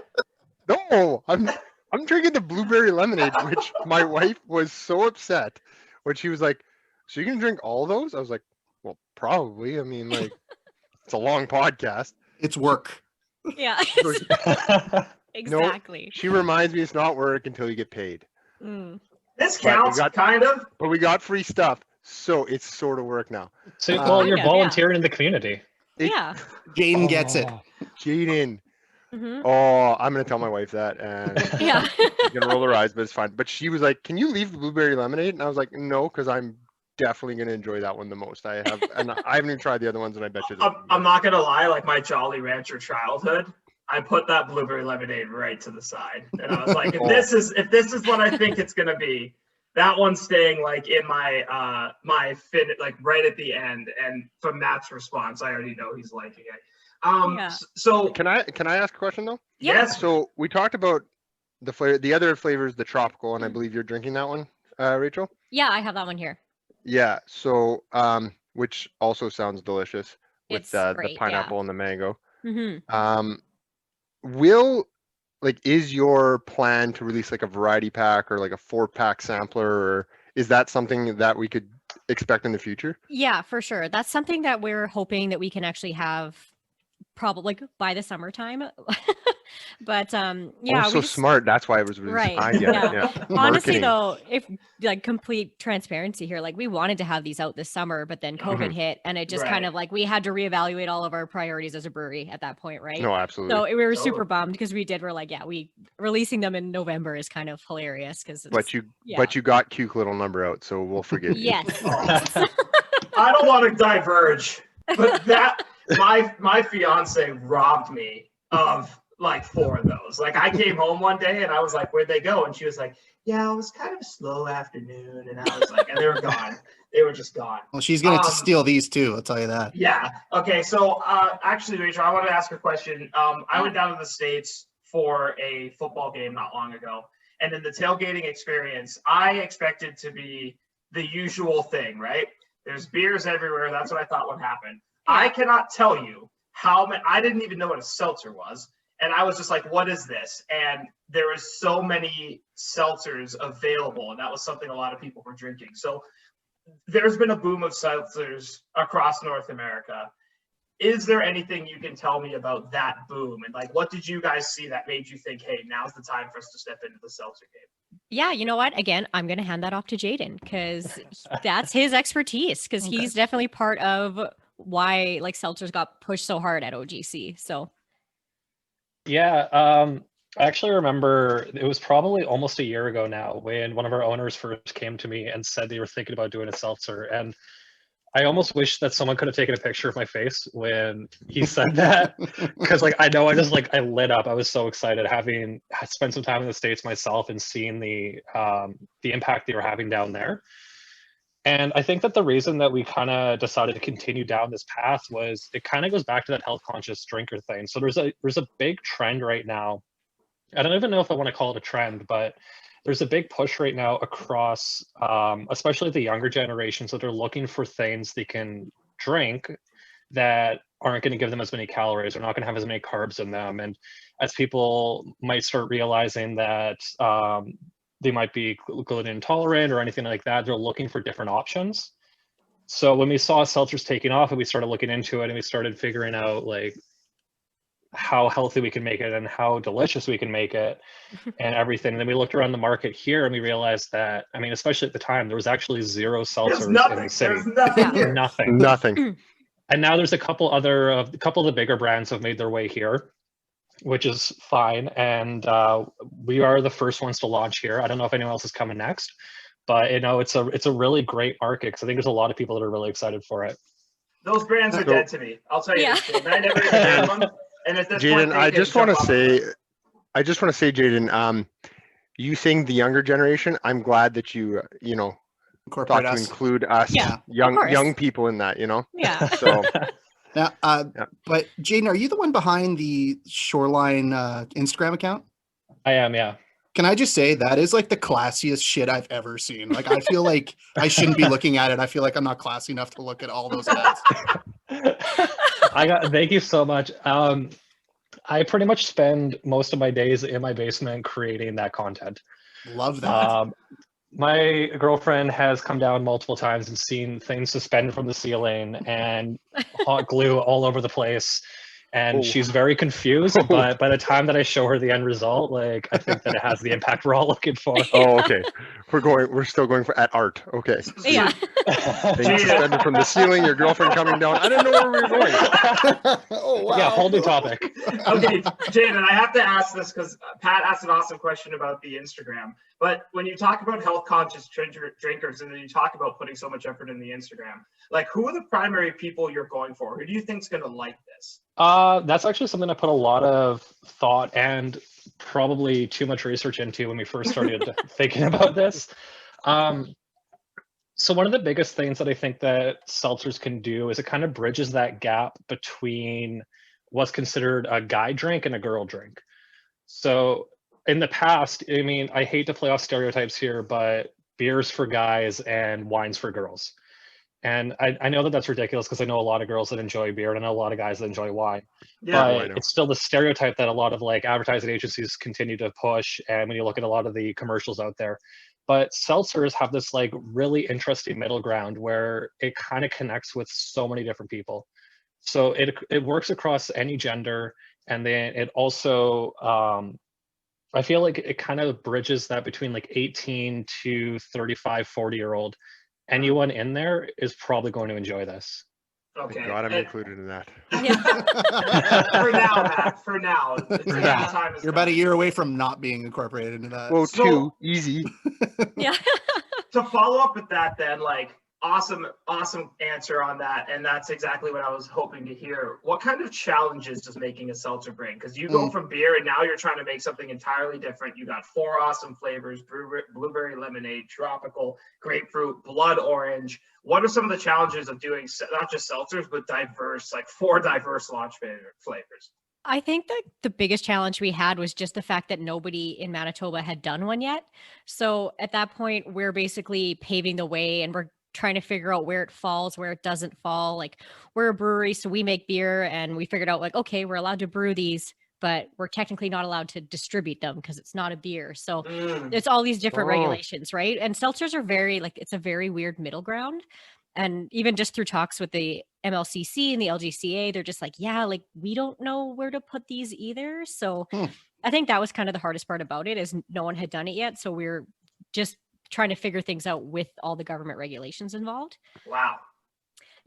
No, I'm drinking the blueberry lemonade, which my wife was so upset when she was like, "So you can drink all those?" I was like, "Well, probably. I mean, like, it's a long podcast." It's work. Yeah. Exactly. No, she reminds me it's not work until you get paid. This counts, kind of. But we got free stuff, so it's sort of work now. So, well, you're Yeah. volunteering in the community. Yeah. Jaden gets it. Jaden. Mhm. Oh, I'm gonna tell my wife that, and Yeah. she's gonna roll her eyes, but it's fine. But she was like, "Can you leave the blueberry lemonade?" And I was like, "No, because I'm definitely gonna enjoy that one the most. I have, and I haven't even tried the other ones, and I bet you." I'm not gonna lie, like my Jolly Rancher childhood, I put that blueberry lemonade right to the side, and I was like, if this is what I think it's gonna be, that one's staying like in my like right at the end. And from Matt's response, I already know he's liking it. Yeah. So Can I ask a question though? yes, So we talked about the flavor, the other flavors, the tropical, and I believe you're drinking that one, Rachel. Yeah, I have that one here. Yeah. So which also sounds delicious with It's the great, pineapple and the mango. Mm-hmm. Is your plan to release like a variety pack or like a 4-pack sampler, or is that something that we could expect in the future? Yeah, for sure. That's something that we're hoping that we can actually have probably like by the summertime. But yeah, Oh, so smart. That's why it was released. Right. I get it. Yeah. Honestly Marketing. though, if like complete transparency here, like we wanted to have these out this summer, but then COVID hit and it just kind of like we had to reevaluate all of our priorities as a brewery at that point, right? No, absolutely. So we were super bummed because we're like, yeah, we releasing them in November is kind of hilarious because but you got cute little number out, so we'll forgive you. Yes. I don't want to diverge, but that my fiance robbed me of like 4 of those. Like I came home one day and I was like, "Where'd they go?" And she was like, "Yeah, it was kind of a slow afternoon." And I was like, and they were gone. They were just gone. Well, she's gonna steal these too. I'll tell you that. Yeah. Okay. So actually, Rachel, I wanted to ask a question. I went down to the States for a football game not long ago, and in the tailgating experience, I expected to be the usual thing, right? There's beers everywhere. That's what I thought would happen. I cannot tell you how many. I didn't even know what a seltzer was. And I was just like, what is this? And there was so many seltzers available. And that was something a lot of people were drinking. So there's been a boom of seltzers across North America. Is there anything you can tell me about that boom? And like, what did you guys see that made you think, hey, now's the time for us to step into the seltzer game? Yeah, you know what? Again, I'm going to hand that off to Jaden because that's his expertise because he's definitely part of why like seltzers got pushed so hard at OGC. So Yeah, I actually remember it was probably almost a year ago now when one of our owners first came to me and said they were thinking about doing a seltzer. And I almost wish that someone could have taken a picture of my face when he said that, because like I know I lit up. I was so excited having spent some time in the States myself and seeing the impact they were having down there. And I think that the reason that we kind of decided to continue down this path was it kind of goes back to that health conscious drinker thing. So there's a big trend right now. I don't even know if I want to call it a trend, but there's a big push right now across, especially the younger generations, that are looking for things they can drink that aren't going to give them as many calories or not going to have as many carbs in them. And as people might start realizing that they might be gluten intolerant or anything like that, they're looking for different options. So when we saw seltzers taking off and we started looking into it and we started figuring out like how healthy we can make it and how delicious we can make it and everything. And then we looked around the market here and we realized that, I mean, especially at the time, there was actually 0 seltzers in the city. There's nothing here. Nothing. Nothing. And now there's a couple of the bigger brands have made their way here, which is fine. And we are the first ones to launch here. I don't know if anyone else is coming next, but you know, it's a really great market because I think there's a lot of people that are really excited for it. Those brands are dead to me. I'll tell you. Yeah. This, I never even had one. And at this point, Jaden, I just want to say, Jaden, you saying the younger generation, I'm glad that you thought Incorporate to us. include us, Yeah, young course. people in that, Yeah. So Now, but Jaden, are you the one behind the Shoreline Instagram account? I am, yeah. Can I just say that is like the classiest shit I've ever seen. Like, I feel like I shouldn't be looking at it. I feel like I'm not classy enough to look at all those ads. Thank you so much. I pretty much spend most of my days in my basement creating that content. Love that. My girlfriend has come down multiple times and seen things suspended from the ceiling and hot glue all over the place. And she's very confused, but by the time that I show her the end result, like I think that it has the impact we're all looking for. Oh, okay. We're still going for at art. Okay. Yeah. Things suspended from the ceiling, your girlfriend coming down. I didn't know where we were going. Oh, wow. Yeah, whole new topic. Okay, Jaden, I have to ask this because Pat asked an awesome question about the Instagram. But when you talk about health conscious drinkers and then you talk about putting so much effort in the Instagram, like who are the primary people you're going for? Who do you think's going to like this? That's actually something I put a lot of thought and probably too much research into when we first started thinking about this. So one of the biggest things that I think that seltzers can do is it kind of bridges that gap between what's considered a guy drink and a girl drink. So in the past, I mean, I hate to play off stereotypes here, but beer's for guys and wine's for girls. And I know that that's ridiculous because I know a lot of girls that enjoy beer and I know a lot of guys that enjoy wine. Yeah, But it's still the stereotype that a lot of like advertising agencies continue to push. And when you look at a lot of the commercials out there, but seltzers have this like really interesting middle ground where it kind of connects with so many different people. So it works across any gender. And then it also, I feel like it kind of bridges that between like 18 to 35, 40-year-old. Anyone in there is probably going to enjoy this. Okay. Thank God I'm included in that. For now, Matt. For now. For now. You're about a year away from not being incorporated into that. Whoa, So- 2, easy. Yeah. To follow up with that then, like awesome answer on that. And that's exactly what I was hoping to hear. What kind of challenges does making a seltzer bring? Because you go from beer and now you're trying to make something entirely different. You got 4 awesome flavors: blueberry lemonade, tropical, grapefruit, blood orange. What are some of the challenges of doing not just seltzers, but diverse, like 4 diverse launch flavors? I think that the biggest challenge we had was just the fact that nobody in Manitoba had done one yet. So at that point, we're basically paving the way and we're trying to figure out where it falls, where it doesn't fall. Like we're a brewery, so we make beer and we figured out like, okay, we're allowed to brew these, but we're technically not allowed to distribute them because it's not a beer. So it's all these different regulations, right? And seltzers are very like, it's a very weird middle ground. And even just through talks with the MLCC and the LGCA, they're just like, yeah, like we don't know where to put these either. So I think that was kind of the hardest part about it is no one had done it yet. So we're just trying to figure things out with all the government regulations involved. Wow.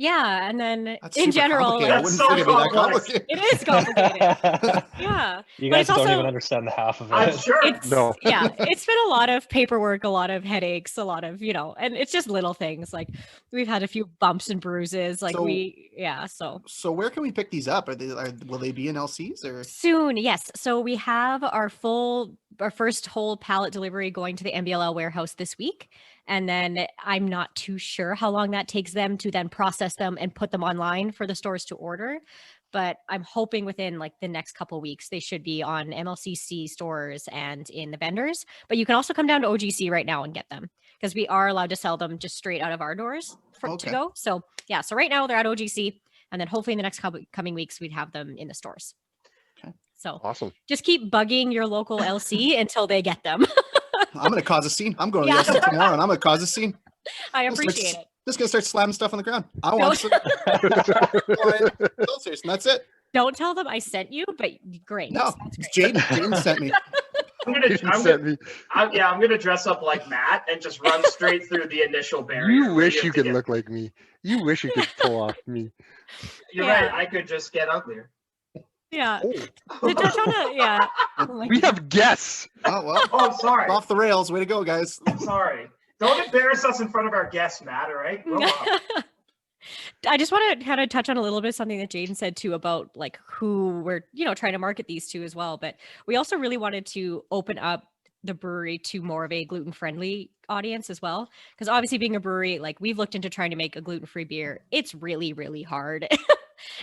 Yeah, and then That's in super general, complicated. I like, wouldn't so think it'd be that complex. complicated. it is complicated. Yeah, You but guys it's don't also even understand the half of I'm it. sure. it's No. yeah, it's been a lot of paperwork, a lot of headaches, a lot of, and it's just little things. Like we've had a few bumps and bruises. Like So- so So where can we pick these up? Will they be in LCs or? soon, yes. So we have our first whole pallet delivery going to the MBLL warehouse this week. And then I'm not too sure how long that takes them to then process them and put them online for the stores to order. But I'm hoping within like the next couple weeks, they should be on MLCC stores and in the vendors. But you can also come down to OGC right now and get them because we are allowed to sell them just straight out of our doors to Okay. go. So yeah, so right now they're at OGC. And then hopefully in the next coming weeks, we'd have them in the stores. Okay. So Awesome. just keep bugging your local LC until they get them. I'm gonna cause a scene. I'm going to Yeah. the LC tomorrow, and I'm gonna cause a scene. I I'm just gonna- appreciate it. Just gonna start slamming stuff on the ground. I want some Seltzers, and that's it. Don't tell them I sent you, but great. No, Sounds it's great. Jaden. Jaden sent me. I'm You gonna, didn't I'm send gonna, me. I'm gonna dress up like Matt and just run straight through the initial barrier. You where wish have you to could get- look like me. You wish you could pull off me. You're Yeah. right. I could just get uglier. Yeah. Oh, To touch on it, yeah. we have guests. Oh well, Oh, I'm sorry. off the rails. Way to go, guys. Sorry. Don't embarrass us in front of our guests, Matt. All right. Grow up. I just want to kind of touch on a little bit of something that Jaden said too about like who we're, trying to market these to as well. But we also really wanted to open up the brewery to more of a gluten-friendly audience as well. Because obviously being a brewery, like we've looked into trying to make a gluten-free beer. It's really, really hard.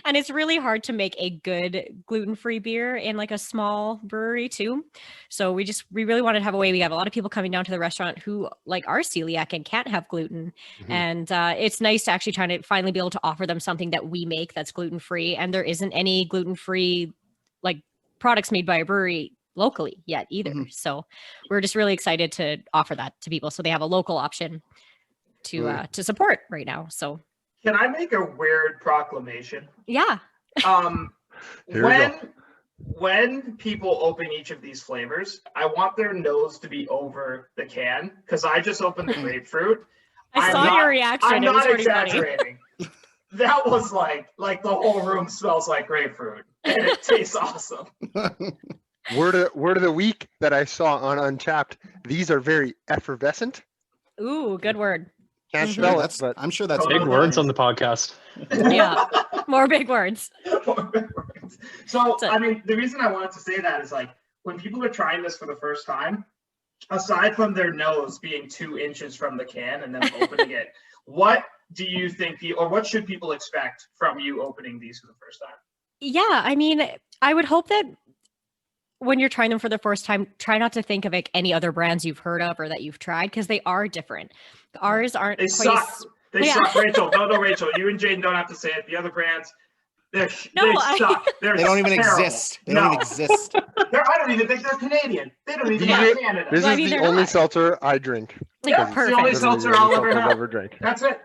And it's really hard to make a good gluten-free beer in like a small brewery too. So we really wanted to have a way. We have a lot of people coming down to the restaurant who like are celiac and can't have gluten. Mhm. And it's nice to actually try to finally be able to offer them something that we make that's gluten-free. And there isn't any gluten-free like products made by a brewery locally yet either. Mhm. So we're just really excited to offer that to people so they have a local option to support right now. So Can I make a weird proclamation? yeah. Here we go. When people open each of these flavors, I want their nose to be over the can because I just opened the grapefruit. I I'm saw not- your reaction. I'm It was not pretty funny. exaggerating. That was like the whole room smells like grapefruit and it tastes awesome. Word of the week that I saw on Untapped. These are very effervescent. Ooh, good word. Can't Sure, spell it, that's. but I'm sure that's Big Totally. words on the podcast. Yeah. More big words. So, So- I mean, the reason I wanted to say that is like when people are trying this for the first time, aside from their nose being 2 inches from the can and then opening it, what do you think, or what should people expect from you opening these for the first time? Yeah, I mean, I would hope that when you're trying them for the first time, try not to think of like any other brands you've heard of or that you've tried because they are different. Ours aren't They quite suck. They Yeah. suck, Rachel. No, Rachel. You and Jaden don't have to say it. The other brands, they suck. They don't even terrible. exist. They don't even exist. I don't even think they're Canadian. They don't even These have are- Canada. this Well, I is mean, the they're only not. seltzer I drink. like Yeah, it's the perfect. only Literally seltzer the I'll only ever seltzer I've have. ever drank. That's it.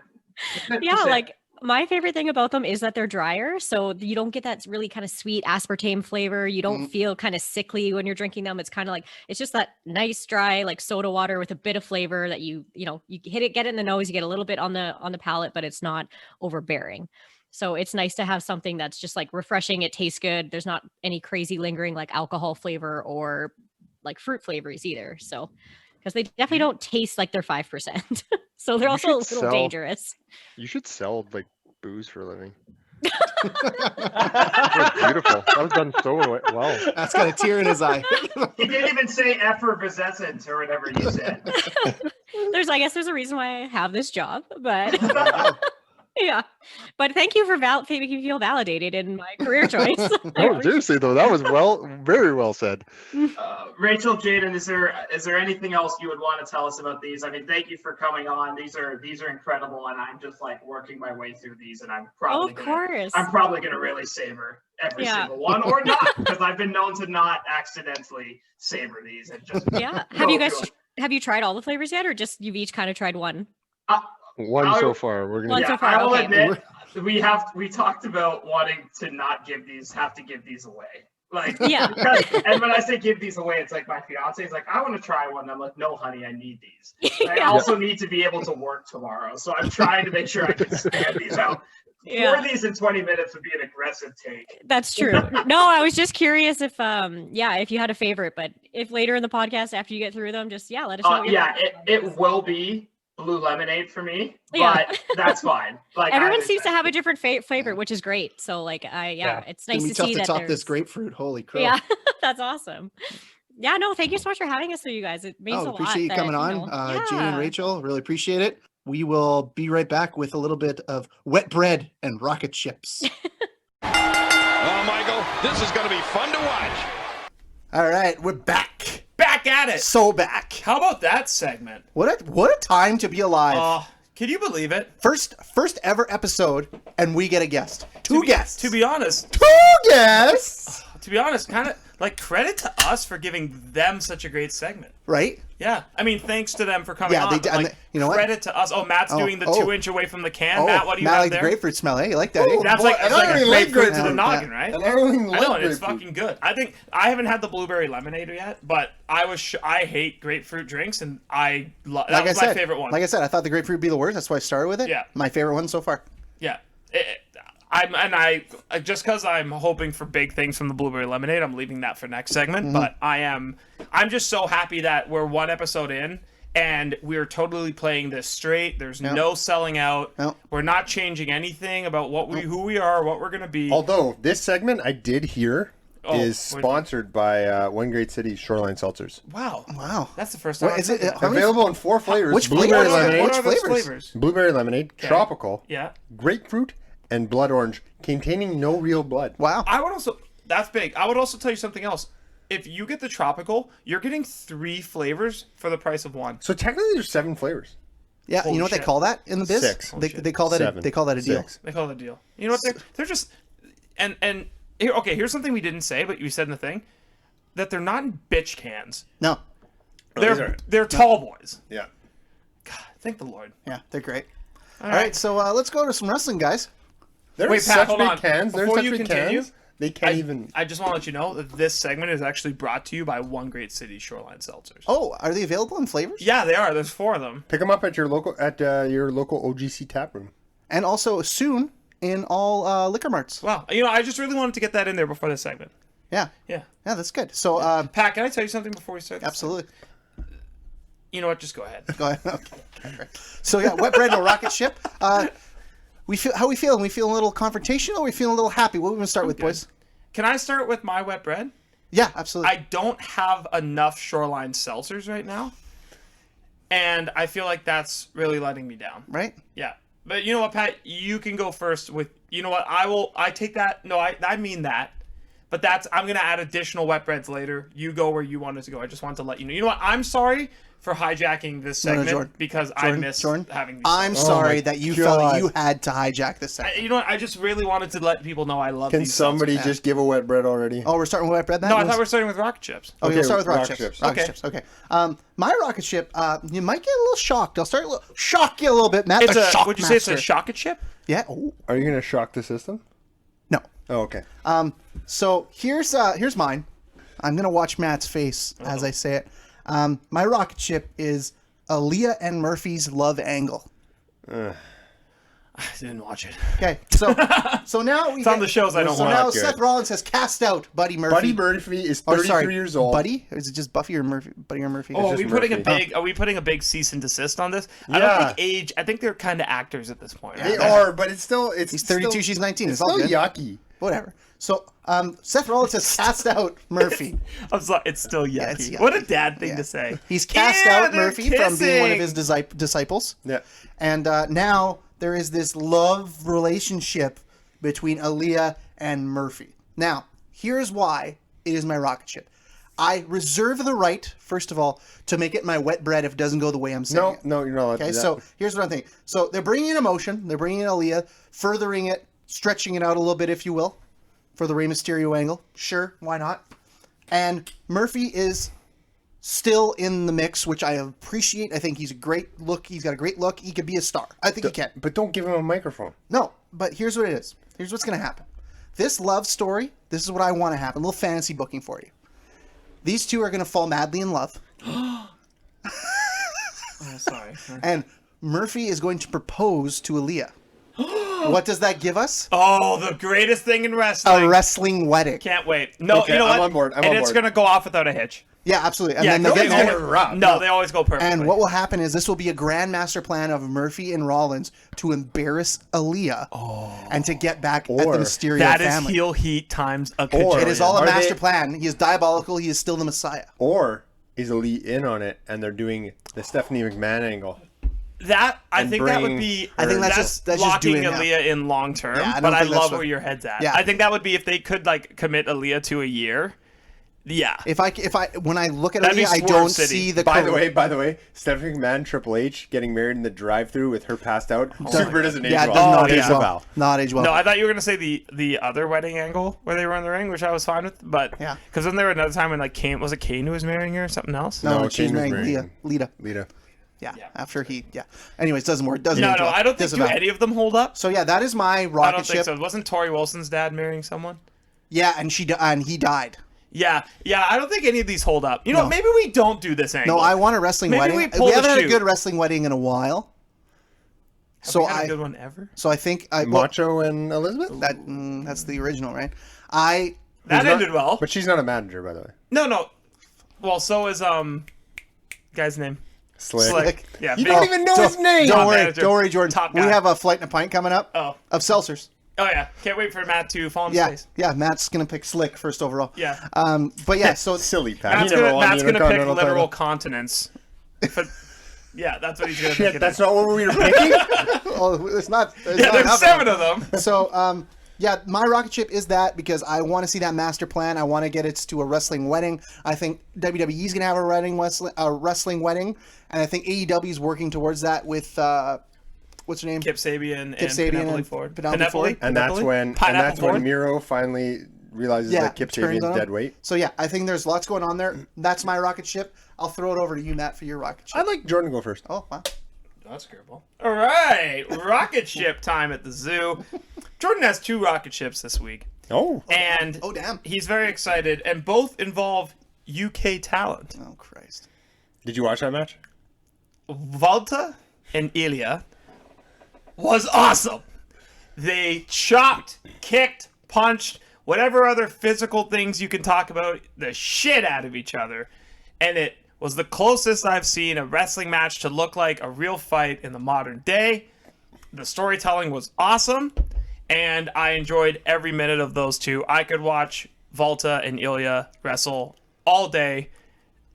Yeah, That's it. like my favorite thing about them is that they're drier, so you don't get that really kind of sweet aspartame flavor. You don't feel kind of sickly when you're drinking them. It's kind of like it's just that nice dry like soda water with a bit of flavor that you hit it, get it in the nose, you get a little bit on the palate, but it's not overbearing. So it's nice to have something that's just like refreshing. It tastes good. There's not any crazy lingering like alcohol flavor or like fruit flavors either. So because they definitely don't taste like they're 5%. So they're You also a should little sell- dangerous. You should sell like booze for a living. That's beautiful. That was done so well. That's got a tear in his eye. He didn't even say effervescent or whatever you said. I guess there's a reason why I have this job, but There you go. yeah. But thank you for making me feel validated in my career choice. I No, appreciate- seriously though, that was very well said. Rachel, Jaden, is there anything else you would want to tell us about these? I mean, thank you for coming on. These are incredible, and I'm just like working my way through these, and I'm Oh, probably of course. gonna really savor every Yeah. single one, or not, because I've been known to not accidentally savor these and just Yeah. go Have you through guys it. have you tried all the flavors yet, or just you've each kind of tried one? One I- so far. We're gonna One Yeah, so far, I will okay. admit we talked about wanting to not give these away. Like, Yeah. and when I say give these away, it's like my fiance is like, I want to try one. And I'm like, no, honey, I need these. I Yeah. also need to be able to work tomorrow. So I'm trying to make sure I can stand these out. Yeah. Pour these in 20 minutes would be an aggressive take. That's true. No, I was just curious if if you had a favorite, but if later in the podcast after you get through them, just let us know. what your Yeah, favorite it will be blue lemonade for me, Yeah. but that's fine. Like Everyone I'm seems to have a excited. different favorite, which is great. So like it's It's nice gonna be to tough see to that top this there's grapefruit. Holy crow! Yeah, that's awesome. Yeah, no, thank you so much for having us with you guys. It means a lot. Appreciate you that, coming you on, know, Jane and yeah. Rachel. Really appreciate it. We will be right back with a little bit of wet bread and rocket chips. Oh, Michael, this is going to be fun to watch. All right, we're back. Back at it. So back. How about that segment? What a time to be alive. Can you believe it? First ever episode, and we get a guest. Two guests. To be honest, kind of like credit to us for giving them such a great segment. Right? Yeah, I mean, thanks to them for coming Yeah, on. they but, did- and like, you know what? Credit to us. Oh, Matt's doing the 2-inch away from the can. Oh, Matt, what do you Matt have like there? the grapefruit smell, eh? You like that, eh? That's Boy, like, I it's don't like a even like grapefruit to the grapefruit. noggin, right? And I don't even I like know, and it's grapefruit. fucking good. I think I haven't had the blueberry lemonade yet, but I hate grapefruit drinks, and that was my favorite one. Like I said, I thought the grapefruit would be the worst. That's why I started with it. Yeah. My favorite one so far. Yeah. I just because I'm hoping for big things from the blueberry lemonade, I'm leaving that for next segment. Mm-hmm. But I'm just so happy that we're one episode in and we're totally playing this straight. There's no selling out. Nope. We're not changing anything about who we are, what we're gonna be. Although this segment I did hear is what- sponsored by One Great City Shoreline Seltzers. Wow, that's the first time. What I've is heard it? that. How many- Available in 4 flavors: Which blueberry flavors? lemonade, What are those flavors? flavors? blueberry lemonade, tropical, Yeah. grapefruit, and blood orange, containing no real blood. Wow. That's big. I would also tell you something else. If you get the tropical, you're getting 3 flavors for the price of 1. So technically, there's 7 flavors. Yeah, Holy you know what shit. they call that in the biz? 6. They call that 7. they call that a deal. 6. They call it a deal. You know what? They're just and here, okay. Here's something we didn't say, but you said in the thing that they're not in bitch cans. No. They're tall boys. Yeah. God, thank the Lord. Yeah, they're great. All right. right, so let's go to some wrestling, guys. There's Wait, Pat, such hold big on. cans. There's Before such you big continue, cans. They can't even. I just want to let you know that this segment is actually brought to you by One Great City Shoreline Seltzers. Oh, are they available in flavors? Yeah, they are. There's 4 of them. Pick them up at your local OGC tap room. And also soon in all liquor marts. Wow. You know, I just really wanted to get that in there before this segment. Yeah. Yeah. Yeah, that's good. So, Pat, can I tell you something before we start this? absolutely. You know what? Just go ahead. Go ahead. Okay. All right. So yeah, wet bread and a rocket ship. How we feeling? We feeling a little confrontational? Or we feeling a little happy? What are we gonna start with, good. boys? Can I start with my wet bread? Yeah, absolutely. I don't have enough Shoreline Seltzers right now. And I feel like that's really letting me down. Right? Yeah. But you know what, Pat? You can go first with, you know what? I take that. No, I mean that. But I'm going to add additional wet breads later. You go where you wanted to go. I just wanted to let you know. You know what? I'm sorry for hijacking this segment Jordan. because I missed having these. I'm segments. sorry my that you God. felt like you had to hijack this segment. You know what? I just really wanted to let people know I love Can these somebody seltzers. just give a wet bread already? Oh, we're starting with wet bread now? No, I thought we were starting with rocket chips. Oh, Okay, you'll start with rocket rocket chips. chips. Rocket Okay. chips. Okay. My rocket ship, you might get a little shocked. I'll start shock you a little bit, Matt. It's the shock would you say it's a master. shocket chip? Yeah. Oh, Are you gonna shock the system? no. Oh, okay. So here's mine. I'm gonna watch Matt's face as I say it. My rocket ship is Aaliyah and Murphy's love angle. I didn't watch it. Okay, so now we It's on the shows I don't So watch. now Not good. Seth Rollins has cast out Buddy Murphy. Buddy Murphy is Oh, 33 sorry, years old. Buddy? Or is it just Buffy or Murphy? Buddy or Murphy? Oh, are just we putting Murphy. Are we putting a big cease and desist on this? I Yeah. don't think age. I think they're kind of actors at this point. They Right? are, but it's still. He's 32, she's 19. It's It's all still good. yucky. Whatever. So Seth Rollins has cast out Murphy. I'm sorry. It's still yucky. it's yucky. What a dad thing Yeah. to say. He's cast Yeah, out they're Murphy from being one of his kissing. disciples. Yeah. And now there is this love relationship between Aaliyah and Murphy. Now, here's why it is my rocket ship. I reserve the right, first of all, to make it my wet bread if it doesn't go the way I'm saying No, it. no, you're not allowed to Okay, do that. so here's what I'm thinking. So they're bringing in emotion. They're bringing in Aaliyah, furthering it, stretching it out a little bit, if you will, for the Rey Mysterio angle. Sure, why not? And Murphy is still in the mix, which I appreciate. I think he's a great look. He's got a great look. He could be a star. I think he can. But don't give him a microphone. No, but here's what it is. Here's what's going to happen. This love story, this is what I want to happen. A little fantasy booking for you. These two are going to fall madly in love. Oh, sorry. And Murphy is going to propose to Aaliyah. What does that give us? Oh, the greatest thing in wrestling. A wrestling wedding. Can't wait. No, Okay, you know I'm what? on board. I'm and on it's board. gonna go off without a hitch. Yeah, absolutely. And Yeah, then they no, get never no, they always go perfectly. And what will happen is this will be a grand master plan of Murphy and Rollins to embarrass Aaliyah and to get back at the Or Mysterio that is family. heel heat times a Or- kajillion. It is all a Are master they- plan. He is diabolical. He is still the Messiah. Or is Elite in on it and they're doing the Stephanie McMahon angle? That I and think that would bring be. I think that's just locking doing that. Aaliyah in long term. Yeah, I don't but I think that's love what- where your head's at. Yeah. I think that would be if they could like commit Aaliyah to a year. Yeah. If I when I look at That'd be Aaliyah, I Swerve don't City. see the. By the way, Stephanie McMahon, Triple H getting married in the drive-through with her passed out. Super doesn't age yeah, it well. does not yeah. age well. Disavow. Not age well. No, I thought you were gonna say the other wedding angle where they were in the ring, which I was fine with. But Yeah. because then there was another time when like Kane was Kane who was marrying her or something else. no, No, she's Kane was marrying marrying Lita. Lita. Yeah, after he. Yeah. Anyways, doesn't work. Doesn't No, age no, well. I don't think do Disavow. any of them hold up. So yeah, that is my I rocket don't think ship. so. Wasn't Tori Wilson's dad marrying someone? Yeah, and he died. Yeah, I don't think any of these hold up. You know, No. maybe we don't do this angle. No, I want a wrestling Maybe wedding. we pull We the haven't had a shoe. good wrestling wedding in a while. Have So we had a I good one ever. so I think well, Macho and Elizabeth? that's the original, right? That Who's ended not- well. But she's not a manager, by the way. No. Well, so is guy's name. Slick. Yeah. You big- don't even know his name. Don't Top worry, manager. don't worry, Jordan. Top We guy. have a flight and a pint coming up Oh. of Seltzers. Oh yeah. Can't wait for Matt to fall in Yeah, space. yeah. Matt's gonna pick Slick first overall. Yeah. But yeah, so Silly Pat. Matt's He never gonna, won the Matt's gonna pick Intercontinental literal title. continents. But, yeah, that's what he's gonna Shit, pick. that's not what we were picking? oh, it's not. There's Yeah, not there's enough 7 them. of them. So yeah, my rocket ship is that because I want to see that master plan. I want to get it to a wrestling wedding. I think WWE is gonna have a wrestling wedding, and I think AEW is working towards that with what's her name? Kip Sabian Kip and Sabian Penelope and Ford. Penelope Ford. And that's Penelope? when Pineapple Ford? Miro finally realizes that Kip turns Sabian's on him. dead weight. So yeah, I think there's lots going on there. That's my rocket ship. I'll throw it over to you, Matt, for your rocket ship. I'd like Jordan to go first. Oh wow. That's curveball. All right, rocket ship time at the zoo. Jordan has 2 rocket ships this week, Oh. and Oh damn. he's very excited, and both involve UK talent. Oh Christ. Did you watch that match? Volta and Ilya was awesome. They chopped, kicked, punched, whatever other physical things you can talk about, the shit out of each other. And it was the closest I've seen a wrestling match to look like a real fight in the modern day. The storytelling was awesome, and I enjoyed every minute of those two. I could watch Volta and Ilya wrestle all day,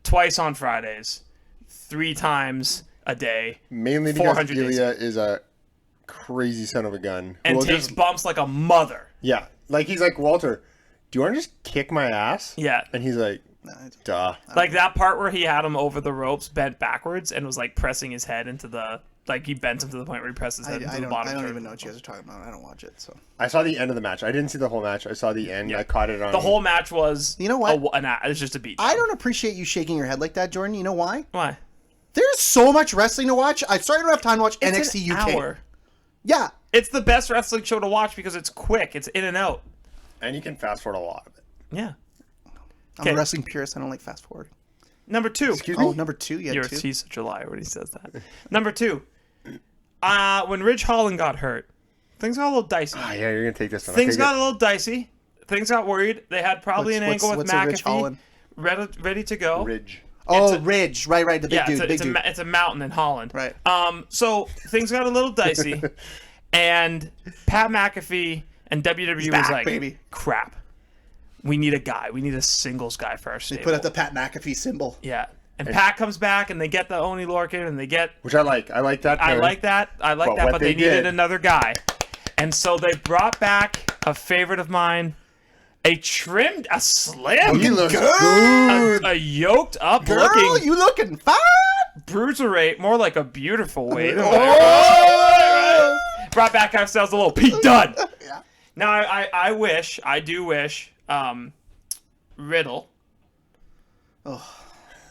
twice on Fridays, 3 times a day, Mainly because 400 days. Ilya is a crazy son of a gun. and Well, takes bumps like a mother. yeah. Like, he's like, Walter, do you want to just kick my ass? Yeah. And he's like, duh. Like that part where he had him over the ropes bent backwards and was like pressing his head into the, like he bent him to the point where he pressed his head into I the bottom. don't third. even know what you guys are talking about. I don't watch it, so. I saw the end of the match. I didn't see the whole match. I saw the end. Yeah. I caught it on... The whole match was, You know what? it was just a beat. I don't appreciate you shaking your head like that, Jordan. You know why? Why? There's so much wrestling to watch. I started to have time to watch It's NXT an UK. hour. Yeah. It's the best wrestling show to watch because it's quick. It's in and out. And you can fast forward a lot of it. Yeah. I'm Okay. a wrestling purist. I don't like fast forward. Number 2. Excuse me? Oh, number 2. Yeah, 2. He's such a liar when he says that. Number 2. When Ridge Holland got hurt, things got a little dicey. Ah, yeah, you're going to take this one. Things Okay, got good. a little dicey. Things got worried. They had probably an angle with what's a Ridge McAfee Holland? ready to go. Ridge. Oh, It's a- Ridge. Right. The big Yeah, dude. Big it's dude. a mountain in Holland. Right. So things got a little dicey, and Pat McAfee and WWE was back, like, baby. crap. We need a guy. We need a singles guy for our stable. Put up the Pat McAfee symbol. Yeah. And Pat comes back, and they get the Oni Lorcan, and they get... Which I like. I like that. I pairing. like that. what But they they needed did- another guy. And so they brought back a favorite of mine, a slim, He looks good. a yoked up Girl, looking you looking fine. bruiserweight, more like a beautiful weight. Oh! Brought back ourselves a little Pete Dunne. Yeah. Now I do wish Riddle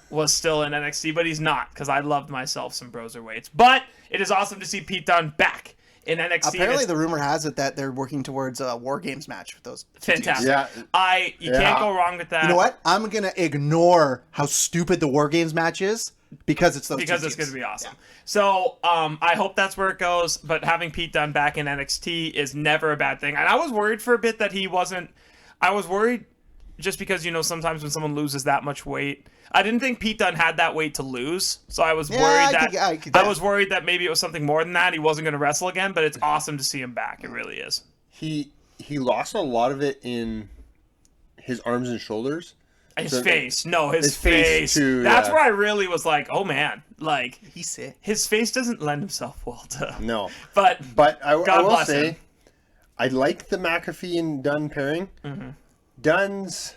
was still in NXT, but he's not because I loved myself some broserweights. But it is awesome to see Pete Dunne back in NXT. Apparently, the rumor has it that they're working towards a War Games match with those. two teams. fantastic. Yeah. You can't go wrong with that. You know what? I'm gonna ignore how stupid the War Games match is because it's those because two it's teams. going to be awesome. So I hope that's where it goes. But having Pete Dunne back in NXT is never a bad thing. And I was worried for a bit that he wasn't. I was worried just because sometimes when someone loses that much weight, I didn't think Pete Dunne had that weight to lose. So I was worried I was worried that maybe it was something more than that. He wasn't going to wrestle again. But it's awesome to see him back. It really is. He lost a lot of it in his arms and shoulders. His face. No, his face. Too, That's where I really was like, oh man. Like, He's sick. his face doesn't lend himself well to. No. But I will bless say, him. I like the McAfee and Dunn pairing. Mm-hmm. Dunn's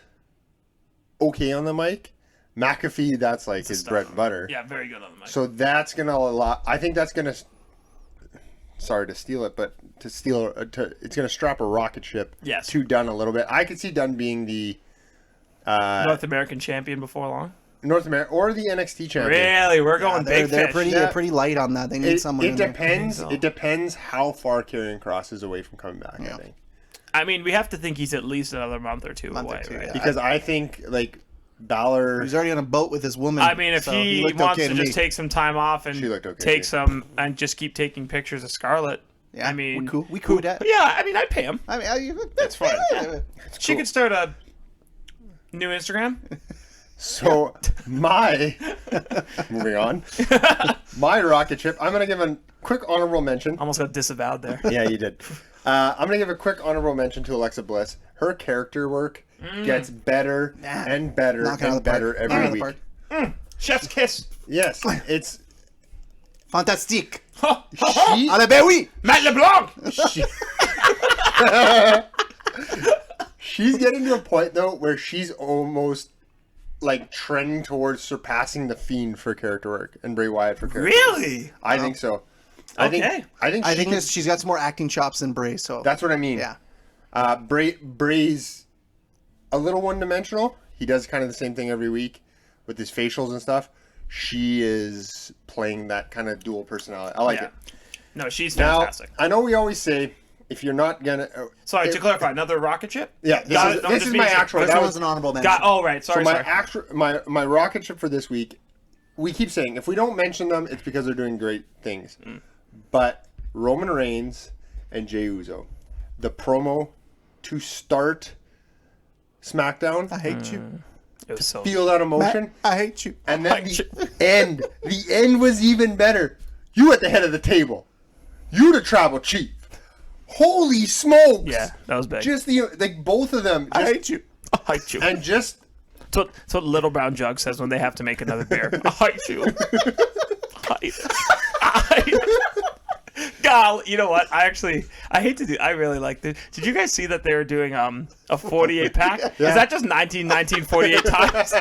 okay on the mic. McAfee, that's like his bread and butter. Yeah, very good on the mic. So that's going to allow... I think that's going to... Sorry to steal it, but it's going to strap a rocket ship to Dunn a little bit. I could see Dunn being the... North American champion before long. North America or the NXT champion. Really, we're going big They're fish. they're pretty light on that. They need someone. It depends. It depends how far Karrion Kross is away from coming back. I think. I mean, we have to think he's at least another month or two away, right? Yeah. Because I think like Balor. He's already on a boat with his woman. I mean, if so he looked wants okay to me. just take some time off and She looked okay take too. some and just keep taking pictures of Scarlett. Yeah, I mean, we're cool. We cool with that. Yeah, I mean, I'd pay him. I mean, That's fine. She could start a new Instagram. So moving on, my rocket ship. I'm gonna give a quick honorable mention. Almost got disavowed there. Yeah, you did. I'm gonna give a quick honorable mention to Alexa Bliss. Her character work gets better and better and better every week. Chef's kiss. Yes, it's Fantastique. she. Allez, ben oui. Matt LeBlanc. She's getting to a point though where she's almost like trending towards surpassing the Fiend for character work and Bray Wyatt for character work. Really? I think so. Okay. I think she's got some more acting chops than Bray. So that's what I mean. Yeah. Bray's a little one-dimensional. He does kind of the same thing every week with his facials and stuff. She is playing that kind of dual personality. I like it. No, she's Now, fantastic. I know we always say if you're not gonna. Sorry, to clarify, another rocket ship? Yeah, this is my actual. This That was an honorable mention. Oh, right. Sorry, so my rocket ship for this week. We keep saying if we don't mention them, it's because they're doing great things. But Roman Reigns and Jey Uso, the promo to start SmackDown. I hate you. It was so Feel that emotion. I hate you. And then the end. The end was even better. You at the head of the table. You the tribal chief. Holy smokes! Yeah, that was big. Just both of them. I hate you. I hate you. And just That's what Little Brown Jug says when they have to make another beer. I hate you. God, you know what? I really like this. Did you guys see that they were doing a 48 pack? Is that just 48 times?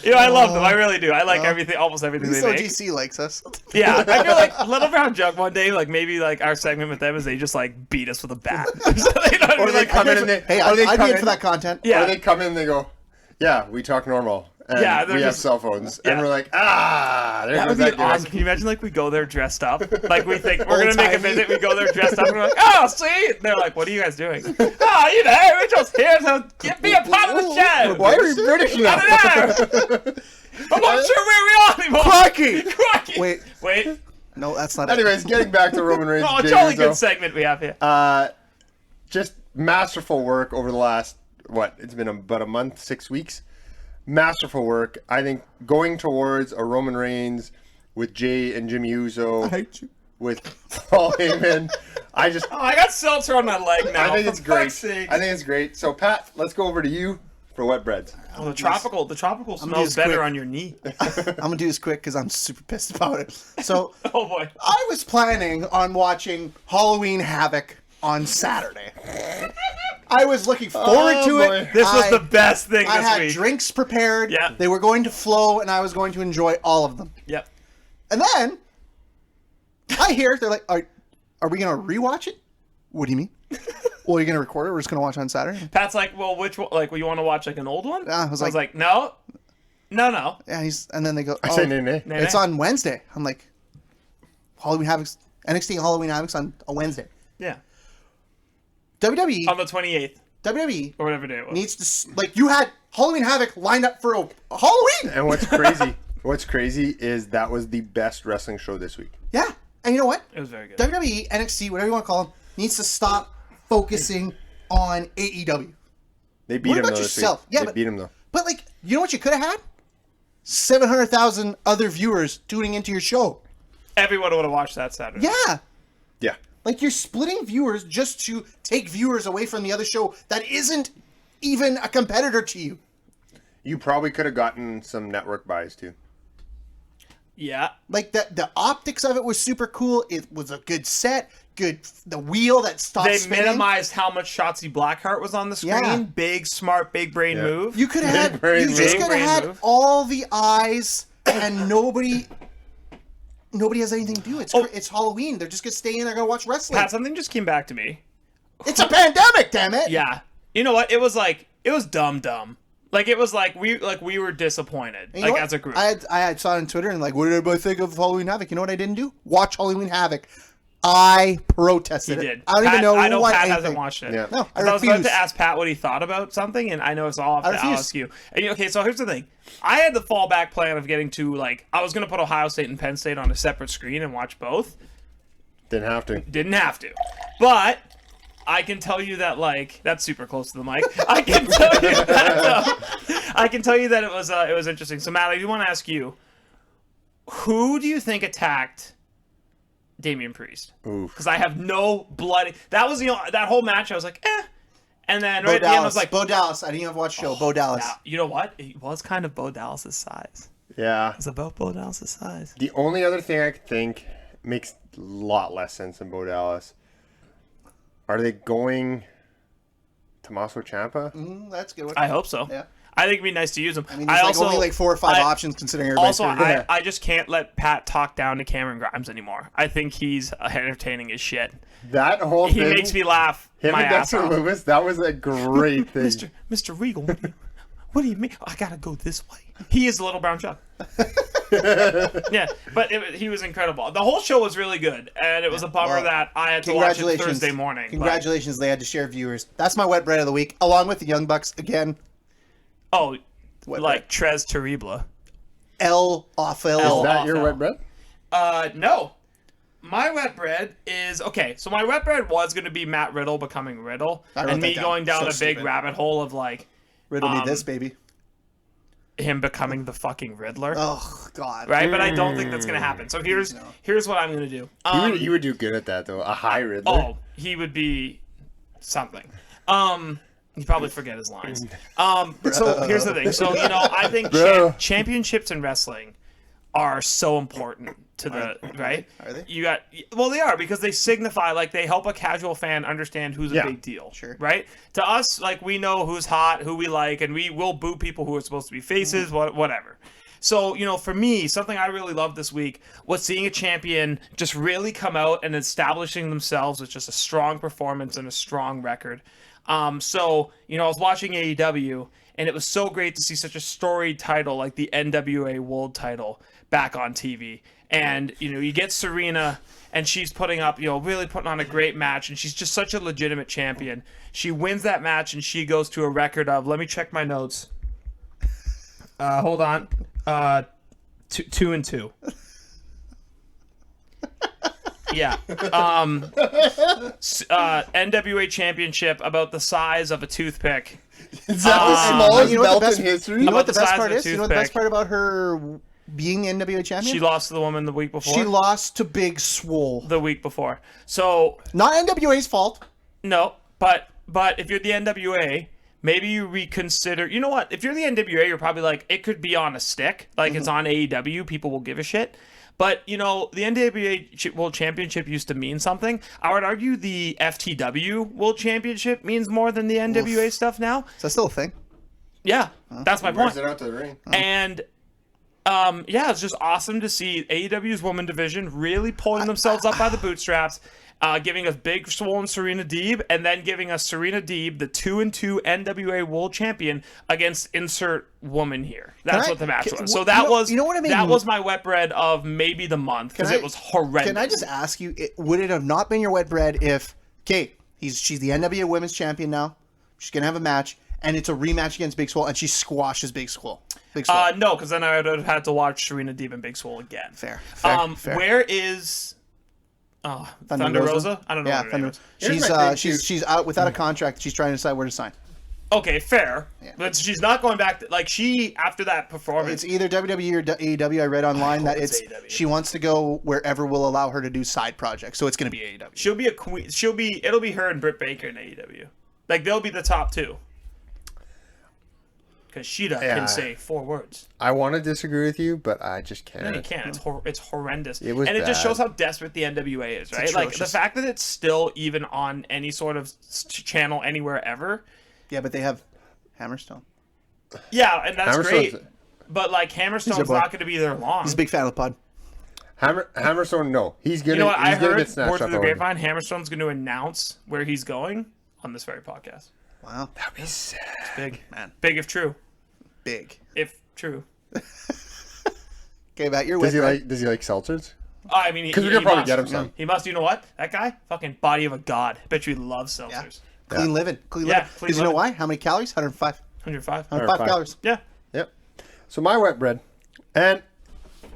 I love them. I really do. I like almost everything they make. OGC likes us. Yeah, I feel like Little Brown Jug one day, like maybe like our segment with them is they just like beat us with a bat. or they come in and they. Hey, or they I'd come be in in- for that content. Yeah. Or they come in and they go, yeah, we talk normal. And Yeah, we they're have just- cell phones. yeah. And we're like, there That goes would be that an gimmick. awesome. Can you imagine like we go there dressed up? Like we think we're gonna make a Old-timey. visit, we go there dressed up, and we're like, oh, see? And they're like, what are you guys doing? We're just here to be a part of the show. Why are you British now? I don't know. I'm not sure where we are anymore. Crikey! Crikey. Wait. No, that's not it. Anyways, getting back to Roman Reigns. Oh, and a Jey jolly Uso. good segment we have here. Just masterful work over the last, it's been about a month, 6 weeks. Masterful work. I think going towards a Roman Reigns with Jay and Jimmy Uso. I hate you. With Paul Heyman. I got seltzer on my leg now. I think it's for great. fuck's sake. I think it's great. So, Pat, let's go over to you for wet breads. Oh, the tropical smells this better quick. on your knee. I'm gonna do this quick because I'm super pissed about it. So, Oh boy. I was planning on watching Halloween Havoc on Saturday. I was looking forward to boy. it. This was the best thing I this had week. drinks prepared. Yeah. They were going to flow, and I was going to enjoy all of them. Yep. And then I hear they're like, "Are we gonna rewatch it?" What do you mean? Well, you're gonna record it. We're just gonna watch it on Saturday. Pat's like, well, which one? Like, well, you want to watch like an old one? I was like, no. Yeah, and then they go, I say nay. it's on Wednesday. I'm like, Halloween Havoc's NXT Halloween Havoc's on a Wednesday. Yeah. WWE On the 28th WWE or whatever day it was. needs to you had Halloween Havoc lined up for a Halloween. And what's crazy is that was the best wrestling show this week. Yeah, and you know what? It was very good. WWE, NXT, whatever you want to call them, needs to stop focusing on AEW. They beat What him about though this yourself? week. Yeah, They but- beat him though. But like, you know what you could have had? 700,000 other viewers tuning into your show. Everyone would have watched that Saturday. Yeah. Yeah. Like, you're splitting viewers just to take viewers away from the other show that isn't even a competitor to you. You probably could have gotten some network buys too. Yeah. Like, the optics of it was super cool. It was a good set. Good. The wheel that stopped They spinning. minimized how much Shotzi Blackheart was on the screen. Yeah. Big, smart, big brain Yeah. move. You could have had. brain You move. just Big could brain have had move. all the eyes, and nobody has anything to do. It's Halloween. They're just gonna stay in. They're gonna watch wrestling. Pat, something just came back to me. It's a pandemic, damn it. Yeah. You know what? It was dumb. Like it was like we were disappointed. And you know Like what? as a group. I saw it on Twitter and like, what did everybody think of Halloween Havoc? You know what I didn't do? Watch Halloween Havoc. I protested He it. did. I don't even know. I know what Pat anything. hasn't watched it. Yeah. No, I 'Cause I was about refuse. to ask Pat what he thought about something, and I know it's all I have to refuse. ask you. And, okay, so here's the thing. I had the fallback plan of getting to, like, I was going to put Ohio State and Penn State on a separate screen and watch both. Didn't have to. Didn't have to. But I can tell you that, like, that's super close to the mic. I can tell you that it was interesting. So, Matt, I do want to ask you, who do you think attacked Damian Priest? Oof. Because I have no bloody. That was that whole match. I was like, eh. And then Bo right at the end, I Dallas. was like, Bo Dallas. I didn't even watch the show. Bo Dallas. yeah, you know what? It was kind of Bo Dallas' size. Yeah. It's about Bo Dallas' size. The only other thing I could think makes a lot less sense than Bo Dallas. Are they going Tommaso Ciampa? That's a good one. I hope so. Yeah. I think it'd be nice to use him. I mean, there's only like 4 or 5 I- options considering everybody's Also, hurt. I just can't let Pat talk down to Cameron Grimes anymore. I think he's entertaining as shit. That whole He thing. makes me laugh Him my and ass Dexter off. Lewis, that was a great thing. Mr. Regal, what do you mean? I gotta go this way. He is the little brown chuck. Yeah, but he was incredible. The whole show was really good, and it was a bummer Well, that I had to watch it Congratulations. Thursday morning. but- Congratulations, they had to share viewers. That's my wet bread of the week, along with the Young Bucks again. Oh, Wet like Tres Terrible. L off L. L. Is that your awful. wet bread? No. My wet bread is okay. So my wet bread was going to be Matt Riddle becoming Riddle, I wrote and me that down. going down So a big stupid. rabbit hole of like Riddle me this, baby. him becoming the fucking Riddler, Oh God. right? But I don't think that's going to happen. So here's what I'm going to do. You would do good at that though. A high Riddler. Oh, he would be something. He'd probably forget his lines. So here's the thing. So I think Bro. championships in wrestling are so important to the right. Are they? They are because they signify, like, they help a casual fan understand who's a Yeah, big deal. sure. Right. To us, like, we know who's hot, who we like, and we will boo people who are supposed to be faces, whatever. So, for me, something I really loved this week was seeing a champion just really come out and establishing themselves with just a strong performance and a strong record. So, I was watching AEW, and it was so great to see such a storied title like the NWA World title back on TV. And, you get Serena, and she's putting up, really putting on a great match, and she's just such a legitimate champion. She wins that match, and she goes to a record of, let me check my notes. Hold on. 2-2. Yeah. NWA championship about the size of a toothpick. Is that the And smallest you know what belt the best- in history? You know what About the the best size part of a is? You know what the best toothpick. part about her being the NWA champion? She lost to the woman the week before. She lost to Big Swole. the week before. So Not NWA's fault. no, but if you're the NWA, maybe you reconsider. You know what? If you're the NWA, you're probably like, it could be on a stick, like it's on AEW. People will give a shit. But the NWA World Championship used to mean something. I would argue the FTW World Championship means more than the NWA stuff now. Is that still a thing? Yeah, that's my Where's point. it out to the ring? And it's just awesome to see AEW's women division really pulling themselves up by the bootstraps, giving us big swollen Serena Deeb, and then giving us Serena Deeb, the 2-2 NWA World Champion, against insert woman here. That's I- what the match can- was. So you that know- was you know what I mean? that was my wet bread of maybe the month because Can I- it was horrendous. Can I just ask you, would it have not been your wet bread if, she's the NWA Women's Champion now, she's going to have a match, and it's a rematch against Big Swole, and she squashes Big Swole. Big Swole. No, because then I would have had to watch Serena Deeb and Big Swole again. Fair. Where is Thunder Rosa? I don't know. Yeah, what her name Thunder. is. She's out without a contract. She's trying to decide where to sign. Okay, fair. Yeah. But she's not going back to, like, she, after that performance. It's either WWE or AEW. I read online that it's it's AEW. she wants to go wherever will allow her to do side projects. So it's going to be AEW. She'll be a queen. It'll be her and Britt Baker in AEW. Like, they'll be the top two. Because Sheeta can say 4 words. I want to disagree with you, but I just can't. No, you can't. It's horrendous. It was and it just bad. shows how desperate the NWA is, right? Like, the atrocious. fact that it's still even on any sort of channel anywhere ever. Yeah, but they have Hammerstone. Yeah, and that's Hammerstone's- great. But, like, Hammerstone's boy. not going to be there long. He's a big fan of the pod. Hammerstone, no. He's gonna. You know what? I he's gonna heard get snatched word through up the over. grapevine. Hammerstone's going to announce where he's going on this very podcast. Wow, That'd be sad. Big, man, big if true. big. If true. Okay, Matt, you're Does with he right? like Seltzers? I mean, Because he we could probably must. get him some. He must. You know what? That guy, fucking body of a god. Bet you he loves seltzers. Clean living. Clean Yeah, living. clean Because you know living. why? How many calories? 105. 105. 105 calories. Yeah. Yep. So my wet bread, and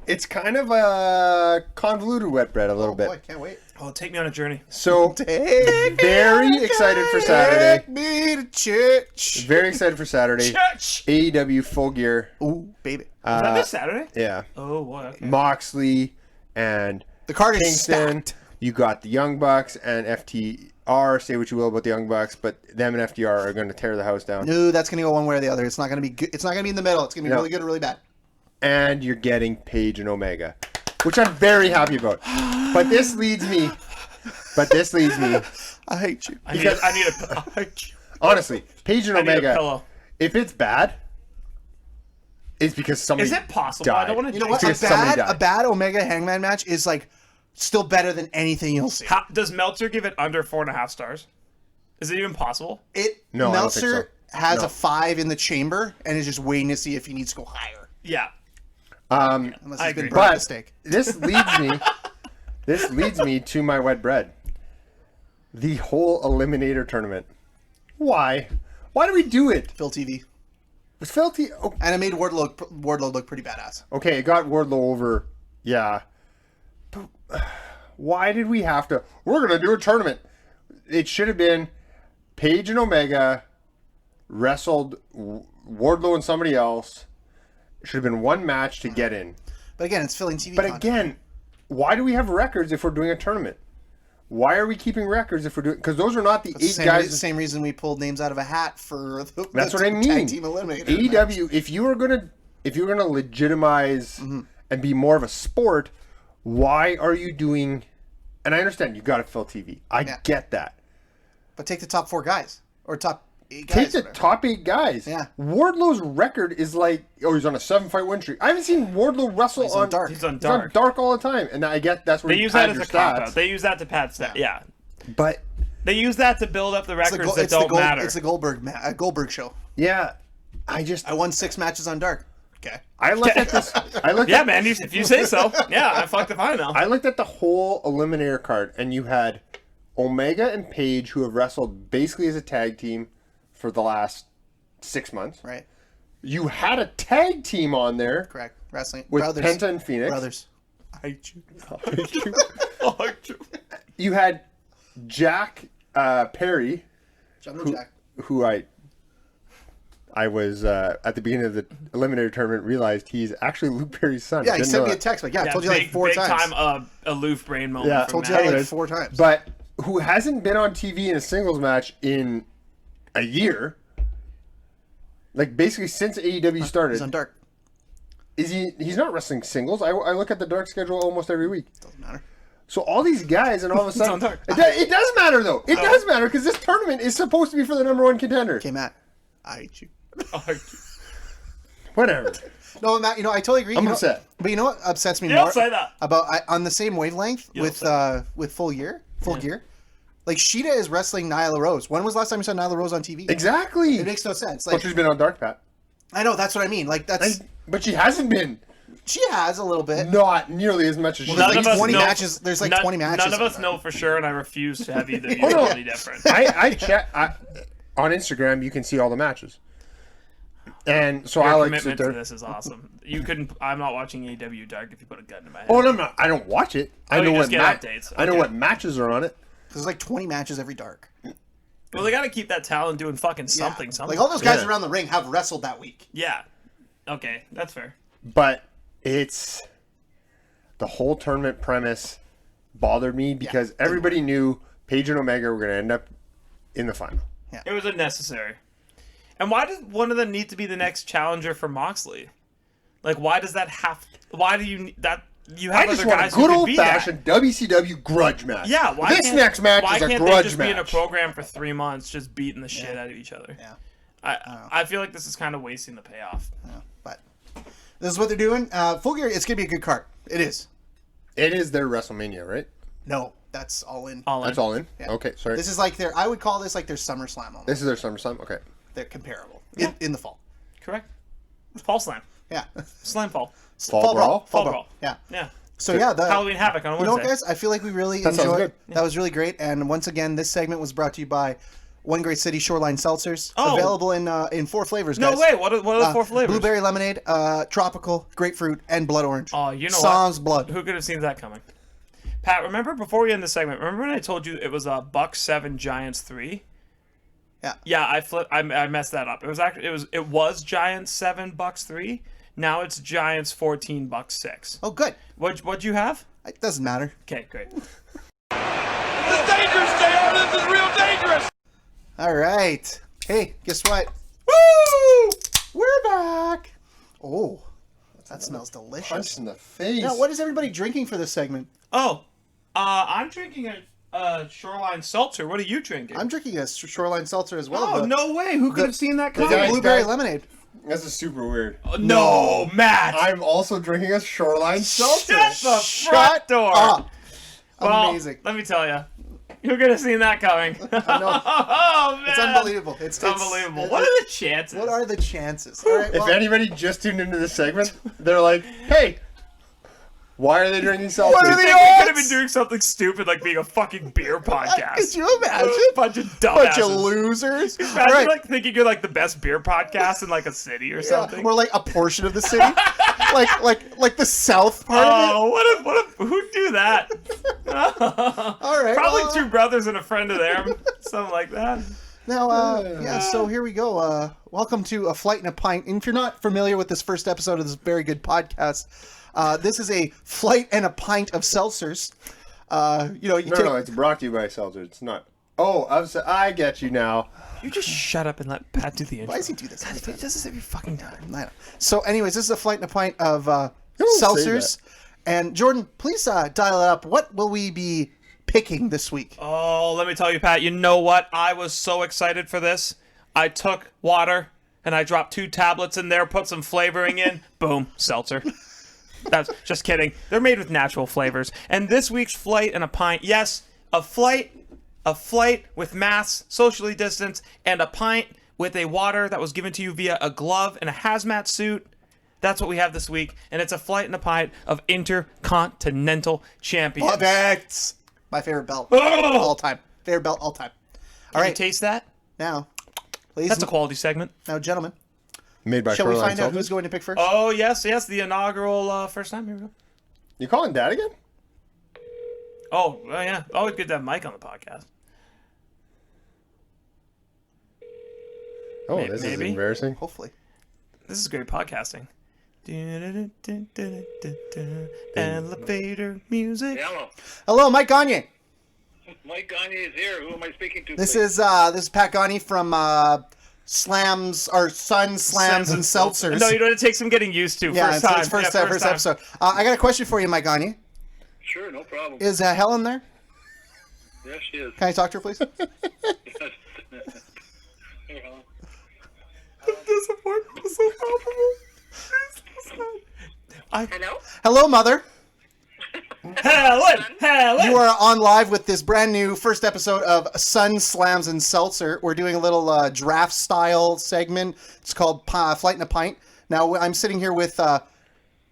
it's kind of a convoluted wet bread a little bit. Boy, can't wait. Oh, take me on a journey. So very excited for Saturday. Take me to church. Very excited for Saturday. Church. AEW Full Gear. Ooh, baby. Is that this Saturday? Yeah. Oh boy. Okay. Moxley and The card is Kingston. stacked. You got the Young Bucks and FTR. Say what you will about the Young Bucks, but them and FTR are going to tear the house down. No, that's going to go one way or the other. It's not going to be good. It's not going to be in the middle. It's going to be No. really good or really bad. And you're getting Paige and Omega, which I'm very happy about. But this leads me. I hate you. I need a Honestly, Paige and I need a Omega. pillow. If it's bad, it's because somebody. Is it possible? Died. I don't want to. You know what? Because somebody died. A bad Omega Hangman match is like still better than anything you'll see. Does Meltzer give it under 4.5 stars? Is it even possible? No, I don't think Meltzer so. has No. a 5 in the chamber and is just waiting to see if he needs to go higher. Yeah. Unless I he's been agree. brought But mistake. this leads me to my wet bread. The whole Eliminator tournament. Why? Why do we do it? Phil TV. Was Phil T? Oh, And it made Wardlow look pretty badass. okay, it got Wardlow over. Yeah. But why did we have to? We're gonna do a tournament. It should have been Paige and Omega wrestled Wardlow and somebody else. It should have been one match to get in. But again, it's filling TV But content. again, why do we have records if we're doing a tournament? Why are we keeping records if we're doing? Because those are not the eight guys. Same reason we pulled names out of a hat for the That's what I mean. tag team eliminator. AEW, if you were gonna legitimize and be more of a sport, why are you doing? And I understand you got to fill TV. I get that. But take the top 4 guys or top 8 guys. Take the top 8 guys. Yeah. Wardlow's record is like, he's on a 7-fight win streak. I haven't seen Wardlow wrestle He's on Dark. He's on He's on Dark. Dark all the time, and I get that's where They you use pad that as your a cop stats. out. They use that to pad stat. Yeah. But They use that to build up the It's records that don't matter. It's the Goldberg show. yeah, I won 6 matches on Dark. Okay. I looked at this. Yeah, man. If you say so. Yeah, I fucked if I know. I looked at the whole Eliminator card, and you had Omega and Paige, who have wrestled basically as a tag team for the last 6 months. Right. You had a tag team on there Correct. Wrestling. with Brothers. Penta and Phoenix. Brothers. I hate you. You had Jack Perry, Jungle Jack. who I was at the beginning of the Eliminator tournament realized he's actually Luke Perry's son. Yeah, he Didn't sent know me a that. text, but I told you like 4 big times. time aloof brain moment. Yeah, from Told you Matt. that like Anyways, 4 times. But who hasn't been on TV in a singles match in a year? Like basically since AEW started. He's on Dark. Is he? He's not wrestling singles. I look at the Dark schedule almost every week. Doesn't matter. So all these guys, and all of a sudden, on Dark. it does matter though. It does matter because this tournament is supposed to be for the #1 contender. Okay, Matt. I hate you. Whatever. No, Matt, I totally agree. I'm You know- upset. But you know what upsets me You don't more? say that. About on the same wavelength You don't with Full Gear. Like Sheeta is wrestling Nyla Rose. When was the last time you saw Nyla Rose on TV? Exactly. It makes no sense. Well, Like she's been on Dark, Pat. I know that's what I mean. Like that's But she hasn't been. she has a little bit. Not nearly as much as she. Well, there's None like of us 20 know- matches. There's like 20 matches. None of us know for sure, and I refuse to have either of you Oh, no. be any different. I check. on Instagram, you can see all the matches. And so Your I like to commitment sit there. to this is awesome. You couldn't. I'm not watching AEW Dark if you put a gun to my head. Oh, no, no, I don't watch it. I Oh, know you what just get updates. I know Okay. what matches are on it. There's like 20 matches every dark. Well, they got to keep that talent doing fucking Yeah. something. Like all those guys Yeah. around the ring have wrestled that week. Yeah. Okay, that's fair. But it's the whole tournament premise bothered me because everybody knew Paige and Omega were going to end up in the final. It was unnecessary. And why does one of them need to be the next challenger for Moxley? Like, why does that have? Why do you that? You have I just other want a guys who good could old be that. fashioned WCW grudge match. Yeah. Why This can't- next match why is a can't grudge they just match. be in a program for 3 months, just beating the shit out of each other? Yeah. I feel like this is kind of wasting the payoff. But this is what they're doing. Full Gear, it's going to be a good card. It is. It is their WrestleMania, right? No, that's all in. All in. That's all in? Yeah. Okay, sorry. This is like their, I would call this like their SummerSlam almost. This is their SummerSlam? Okay. They're comparable Yeah. in the fall. Correct. Fall slam. Yeah. Slam fall. Fall Brawl? Fall Fall Brawl. brawl. Yeah. Yeah. So yeah, the Halloween Havoc on You know what, Wednesday. guys? I feel like we really That sounds enjoyed. good. That was really great. And once again, this segment was brought to you by One Great City Shoreline Seltzers. Oh. Available in 4 flavors, No guys. way. What are the 4 flavors? Blueberry lemonade, tropical, grapefruit, and blood orange. Oh, you know Sans what? blood. Who could have seen that coming? Pat, remember before we end the segment? Remember when I told you it was a Bucks 7, Giants 3? Yeah. Yeah, I messed that up. It was actually it was Giants 7, Bucks 3. Now it's Giants 14, Bucks 6. Oh, good. What'd you have? It doesn't matter. Okay, great. This is dangerous, JR. This is real dangerous. All right. Hey, guess what? Woo! We're back. Oh, that smells delicious. Punch in the face. Now, what is everybody drinking for this segment? Oh, I'm drinking a Shoreline Seltzer. What are you drinking? I'm drinking a Shoreline Seltzer as well. Oh, the, no way. Who could have seen that the coming? guy- blueberry guy- lemonade. This is super weird. No, Matt. I'm also drinking a Shoreline Seltzer. Shut the front door. up. Well, Amazing. Let me tell you. Who could have seen that coming? Oh, man. It's unbelievable. It's Unbelievable. What are the chances? What are the chances? All right, If well, anybody just tuned into this segment, they're like, hey, why are they drinking seltzers? What are They the could have odds? been doing something stupid like being a fucking beer podcast. could you imagine? Bunch of Bunch of dumbasses. losers. All Imagine right. like thinking you're like the best beer podcast in like a city or something. Or like a portion of the city, like the south part of Oh, what if who'd do that? All right, Probably well, 2 brothers and a friend of theirs. Something like that. it. Now, yeah. So here we go. Welcome to A Flight and a Pint. And if you're not familiar with this first episode of this very good podcast, this is a flight and a pint of seltzers. You take. No, it's brought to you by Seltzer. It's not. Oh, I get you now. You just shut up and let Pat do the intro. Why does he do this? He does this every fucking time. I know. So, anyways, this is a flight and a pint of say seltzers. And Jordan, please dial it up. What will we be picking this week? Oh, let me tell you, Pat. You know what? I was so excited for this. I took water and I dropped 2 tablets in there, put some flavoring in. Boom, seltzer. That's just kidding. They're made with natural flavors. And this week's flight and a pint. Yes, a flight with masks, socially distanced, and a pint with a water that was given to you via a glove and a hazmat suit. That's what we have this week, and it's a flight and a pint of Intercontinental Champions. Love it. My favorite belt Oh! all time. Favorite belt all time. All Can you right, taste that? now, please. That's a quality segment. Now, gentlemen, Made by shall we Shoreline find out Seltzers. who's going to pick first? Oh, yes, the inaugural first time. Here we go. You calling Dad again? Oh, well, yeah. Always good to have Mike on the podcast. Oh, Maybe. this is embarrassing. Hopefully. This is great podcasting. Elevator music. Hello. Hello, Mike Gagne. Mike Gagne is here. Who am I speaking to? This please? is Pat Gagne from Slams or Sun Slams and Seltzers. No, you know, it takes some getting used to. yeah, First it's time. first Yeah, episode. I got a question for you, Mike Gagne. Sure, no problem. Is Helen there? Yes, she is. Can I talk to her, please? Hey, Helen. Hello? Hello, Mother. Helen! You are on live with this brand new first episode of Sun Slams and Seltzer. We're doing a little draft style segment. It's called Flight and a Pint. Now, I'm sitting here with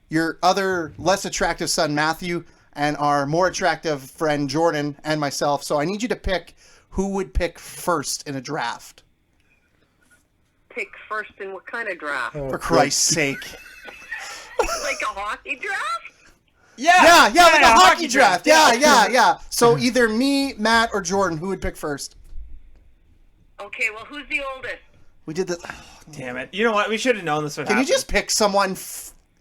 your other less attractive son, Matthew, and our more attractive friend, Jordan, and myself. So I need you to pick who would pick first in a draft. pick first in what kind of draft? For Christ's sake. Like a hockey draft? Yeah, like a hockey draft. Yeah. So either me, Matt, or Jordan, who would pick first? Okay, well, who's the oldest? We did this. Damn it. You know what? We should have known this would Can happen. you just pick someone?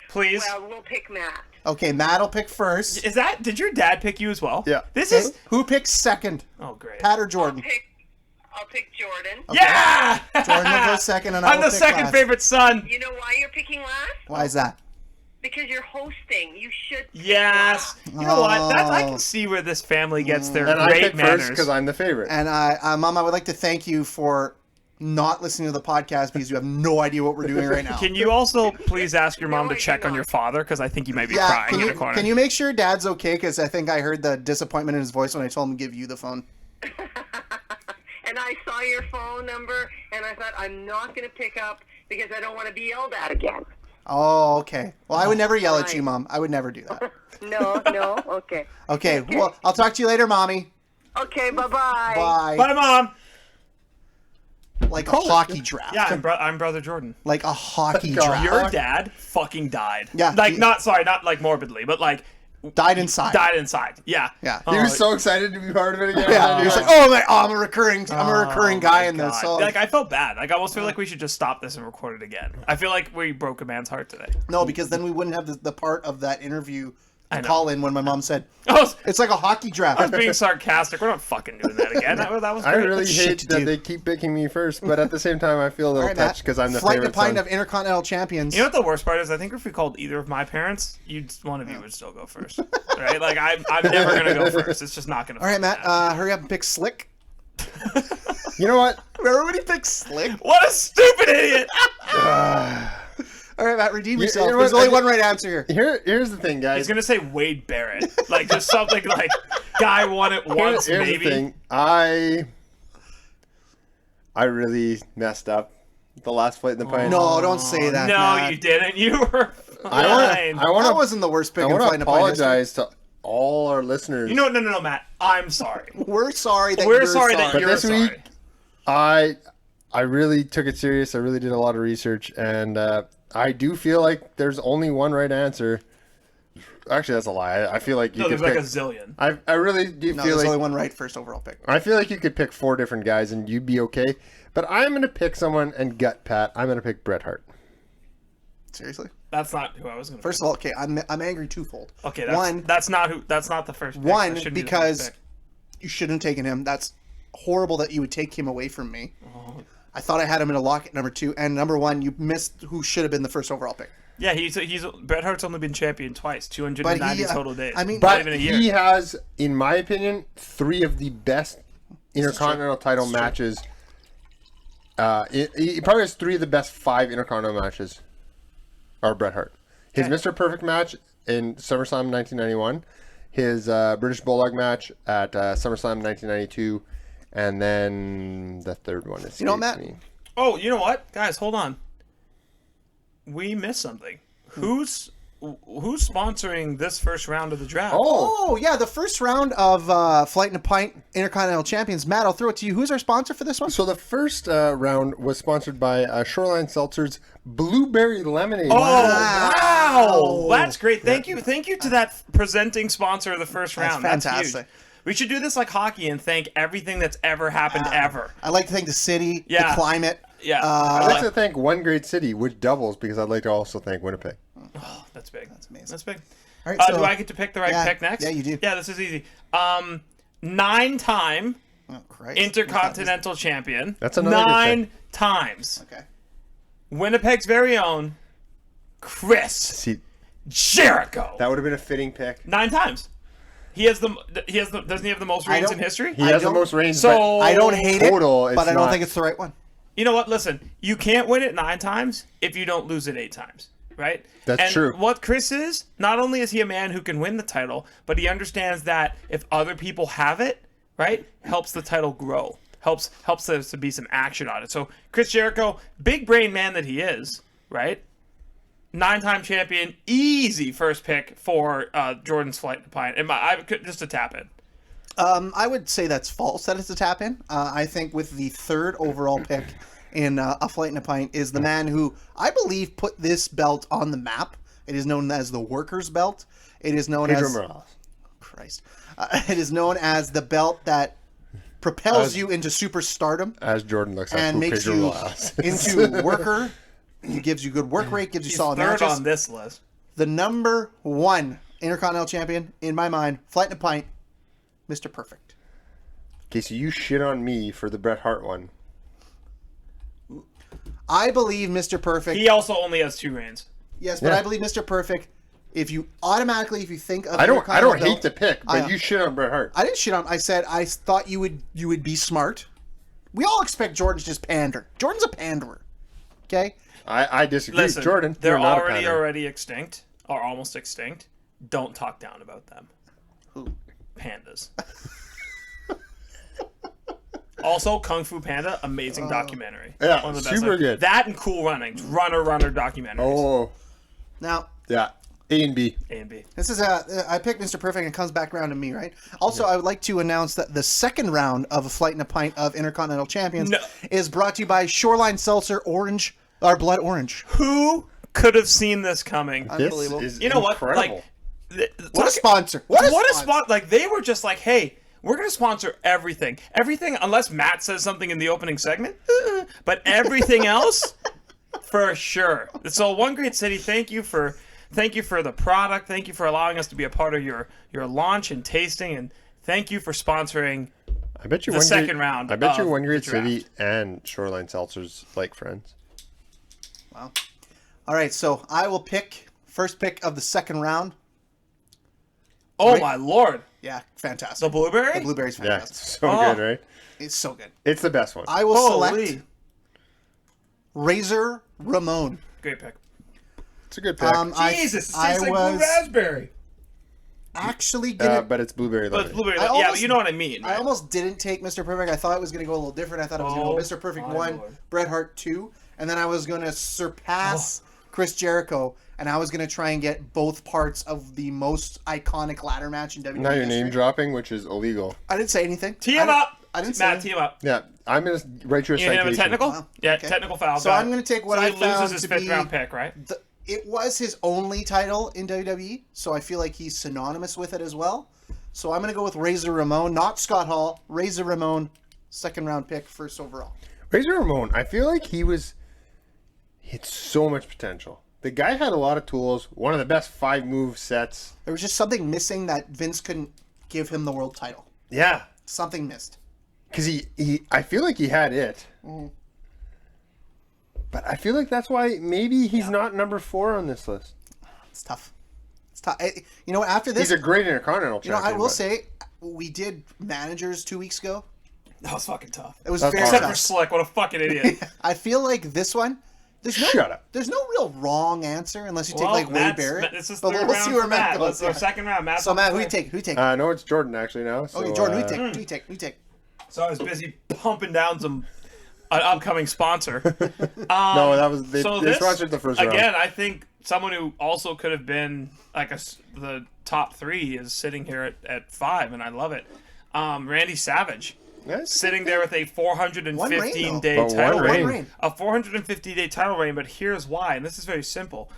Please? Well, we'll pick Matt. Okay, Matt will pick first. Did your dad pick you as well? Yeah. This Okay, is... Who picks second? Oh, great. Pat or Jordan? I'll pick Jordan. Yeah! Jordan will go second, and I'm will the pick second last. favorite son. You know why you're picking last? Why is that? Because you're hosting. You should pick Yes. last. You know what? I Oh. can see where this family gets their And I great pick manners. first because I'm the favorite. And Mom, I would like to thank you for not listening to the podcast because you have no idea what we're doing right now. Can you also please ask your mom No, to I check do on not. your father? Because I think he might be crying can in you, the corner. can you make sure Dad's okay? Because I think I heard the disappointment in his voice when I told him to give you the phone. And I saw your phone number, and I thought, I'm not going to pick up because I don't want to be yelled at again. Oh, okay. Well, I would never yell at you, Fine. Mom. I would never do that. No, okay. Okay, well, I'll talk to you later, Mommy. Okay, bye-bye. Bye. Bye, Mom. Like a hockey draft. Yeah, I'm Brother Jordan. Like a hockey God. draft. Your dad fucking died. Yeah, Like, he- not like morbidly, but like... Died inside. Died inside. Yeah. Yeah. He was so excited to be part of it again. Yeah, he was like, "Oh, I'm a recurring guy in God. this." So Like, I felt bad. Like, I almost feel like we should just stop this and record it again. I feel like we broke a man's heart today. no, because then we wouldn't have the part of that interview I know. call in when my mom said, I was "It's like a hockey draft." being sarcastic. We're not fucking doing that again. That was I great. really Shit hate to that do. they keep picking me first, but at the same time, I feel a All little right, Matt. touched because I'm the Flight to favorite Pint son. of Intercontinental Champions. You know what the worst part is? I think if we called either of my parents, one of you would still go first, right? Like I'm never gonna go first. It's just not gonna. All right, Matt. happen. Hurry up and pick Slick. You know what? Remember when he picked Slick? What a stupid idiot! All right, Matt. Redeem You- yourself. you know There's what? only one right answer here. Here's the thing, guys. He's gonna say Wade Barrett, like just something like guy won it once, Here's maybe. the thing. I really messed up the last Flight in the Pint. No, don't say that. No, Matt. you didn't. You were I fine. want That to. wasn't the worst pick I in want Flight to in the Pint history. apologize to all our listeners. You know, no, Matt. I'm sorry. We're sorry that We're you're sorry that But you're this sorry. week, I really took it serious. I really did a lot of research, and I do feel like there's only one right answer. Actually, that's a lie. I feel like you No, could there's like pick. a zillion. I really do No, feel there's like only one right first overall pick. I feel like you could pick 4 different guys and you'd be okay. But I'm gonna pick someone and gut Pat. I'm gonna pick Bret Hart. Seriously. That's not who I was gonna. First of all, okay, I'm angry twofold. Okay, that's that's not the first pick. one That shouldn't be the because first pick. you shouldn't have taken him. That's horrible that you would take him away from me. Oh. I thought I had him in a lock at number 2, and number 1, you missed who should have been the first overall pick. Yeah, he's Bret Hart's only been champion twice, 290 total days. I mean, not But even a year. he has, in my opinion, 3 of the best Intercontinental title matches. He probably has 3 of the best 5 Intercontinental matches. Are Bret Hart. His Mr. Perfect match in SummerSlam 1991, his British Bulldog match at SummerSlam 1992, and then the third one is. You know, Matt? Oh, you know what, guys? Hold on. We missed something. Who's sponsoring this first round of the draft? Oh, yeah, the first round of Flight in a Pint Intercontinental Champions. Matt, I'll throw it to you. Who's our sponsor for this one? So the first round was sponsored by Shoreline Seltzers Blueberry Lemonade. Oh, wow. That's great. Thank you to that presenting sponsor of the first round. That's fantastic. huge. We should do this like hockey and thank everything that's ever happened ever. I like to thank the city, Yeah. the climate. Yeah. I'd like to thank One Great City, which doubles, because I'd like to also thank Winnipeg. Oh, that's big. That's amazing. That's big. All right, so, do I get to pick the right pick next? Yeah, you do. Yeah, this is easy. 9-time Oh, Christ. Intercontinental champion. That's another good 9 times. Okay. Winnipeg's very own Chris See, Jericho. that would have been a fitting pick. 9 times. Doesn't he have the most reigns in don't- history? He has the don't- most reigns, So I don't hate total, it, it's but I don't not- think it's the right one. You know what? Listen, you can't win it 9 times if you don't lose it 8 times, right? That's and true. What Chris is, not only is he a man who can win the title, but he understands that if other people have it, right, helps the title grow, helps there to be some action on it. So Chris Jericho, big brain man that he is, right? 9-time champion, easy first pick for Jordan's Flight to Pine. Just a tap in. I would say that's false that it's a tap in. I think with the third overall pick in A Flight and a Pint is the man who I believe put this belt on the map. It is known as the Workers' Belt. It is known Pedro as Morales. Christ. It is known as the belt that propels you into superstardom As Jordan looks up, and who makes Pedro you Morales is. into worker. It gives you good work rate, gives you He's solid third matches. on this list. The number one Intercontinental Champion, in my mind, Flight and a Pint, Mr. Perfect. Okay, so you shit on me for the Bret Hart one. I believe Mr. Perfect. He also only has 2 reigns. Yes, but Yeah. I believe Mr. Perfect. If you think of I don't Intercontinental- hate the pick, but you shit on Bret Hart. I didn't shit on. I said I thought you would be smart. We all expect Jordan to just pander. Jordan's a panderer. Okay. I disagree. Listen, Jordan, they're you're not a already pattern. extinct or almost extinct. Don't talk down about them. Who? Pandas. Also, Kung Fu Panda, amazing documentary. Yeah, One of the best super I've- good. That and Cool Runnings, Runner documentaries. Oh, Now yeah. A and B. A and B. this is I picked Mr. Perfect and it comes back around to me, right? Also, I would like to announce that the second round of A Flight and a Pint of Intercontinental Champions is brought to you by Shoreline Seltzer Orange or Blood Orange. Who could have seen this coming? Unbelievable. This is You know incredible. what? Like, What a sponsor! What a spot! Like they were just like, hey, we're gonna sponsor everything, unless Matt says something in the opening segment, but everything else, for sure. So One Great City, thank you for the product. Thank you for allowing us to be a part of your launch and tasting, and thank you for sponsoring. I bet you the One second Great, round I bet you of One Great the draft. City and Shoreline Seltzers like friends. Wow. All right, so I will pick first pick of the second round. Oh Right. my lord! Yeah, fantastic. The blueberry. The blueberry's Yeah, fantastic. it's so Oh. good, right? It's so good. It's the best one. I will Holy. select Razor Ramon. Great pick. It's a good pick. Jesus, it I tastes like was blue raspberry. actually gonna. but it's blueberry But it's lemonade. blueberry. I Yeah, almost- but you know what I mean. I Right? almost didn't take Mr. Perfect. I thought it was going to go a little different. I thought it was going to go Mr. Perfect my 1, Lord. Bret Hart 2, and then I was going to surpass Chris Jericho, and I was going to try and get both parts of the most iconic ladder match in WWE Now you're history. name dropping, which is illegal. I didn't say anything. Tee him up. I didn't say Matt, anything. tee him up. Yeah, I'm gonna write you a You hit him a citation. technical? Wow. Yeah, Okay. technical foul. So Got I'm it. going to take what So I he found loses his to fifth be round pick, right? It was his only title in WWE, so I feel like he's synonymous with it as well. So I'm going to go with Razor Ramon, not Scott Hall. Razor Ramon, second round pick, first overall. Razor Ramon, I feel like he had so much potential. The guy had a lot of tools. One of the best 5-move sets. There was just something missing that Vince couldn't give him the world title. Yeah, Something missed. because I feel like he had it. But I feel like that's why maybe he's not number 4 on this list. It's tough. It's tough. You know, after this, He's a great Intercontinental you know, champion. I will but- say, we did managers 2 weeks ago. That was fucking tough. It was That's very awesome. Except for tough. Slick, what a fucking idiot. I feel like this one, Shut up. There's no real wrong answer unless you take Well, like Wade Matt's- Barrett. This is But third we'll round see for where Matt Matt. goes. Let's go second round. Matt. So Matt, who you take? Who you take? No, it's Jordan actually now. So, Okay, Jordan, who you take? Who you take? Who you take? So I was busy pumping down an upcoming sponsor. No, that was they this, sponsored the first round. Again, I think someone who also could have been like the top 3 is sitting here at 5, and I love it. Randy Savage. Yes. Sitting there with a 415-day But title one reign. reign. A 450-day title reign, but here's why, and this is very simple.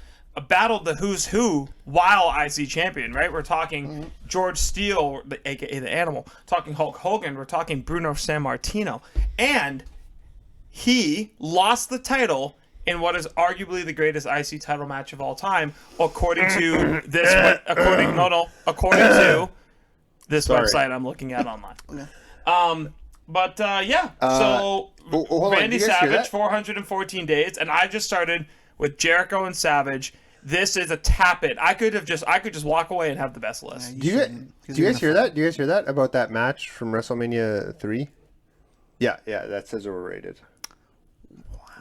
Battled the who's who while IC champion, right? We're talking George Steele, aka the Animal, talking Hulk Hogan, we're talking Bruno Sammartino, and he lost the title in what is arguably the greatest IC title match of all time, according to this. According to this Sorry. website I'm looking at online. Yeah. hold on, Randy do you guys hear Savage, that? 414 days, and I just started with Jericho and Savage. This is a tap it. I could just walk away and have the best list. Do you guys hear that? Do you guys hear that about that match from WrestleMania 3? Yeah, that says overrated.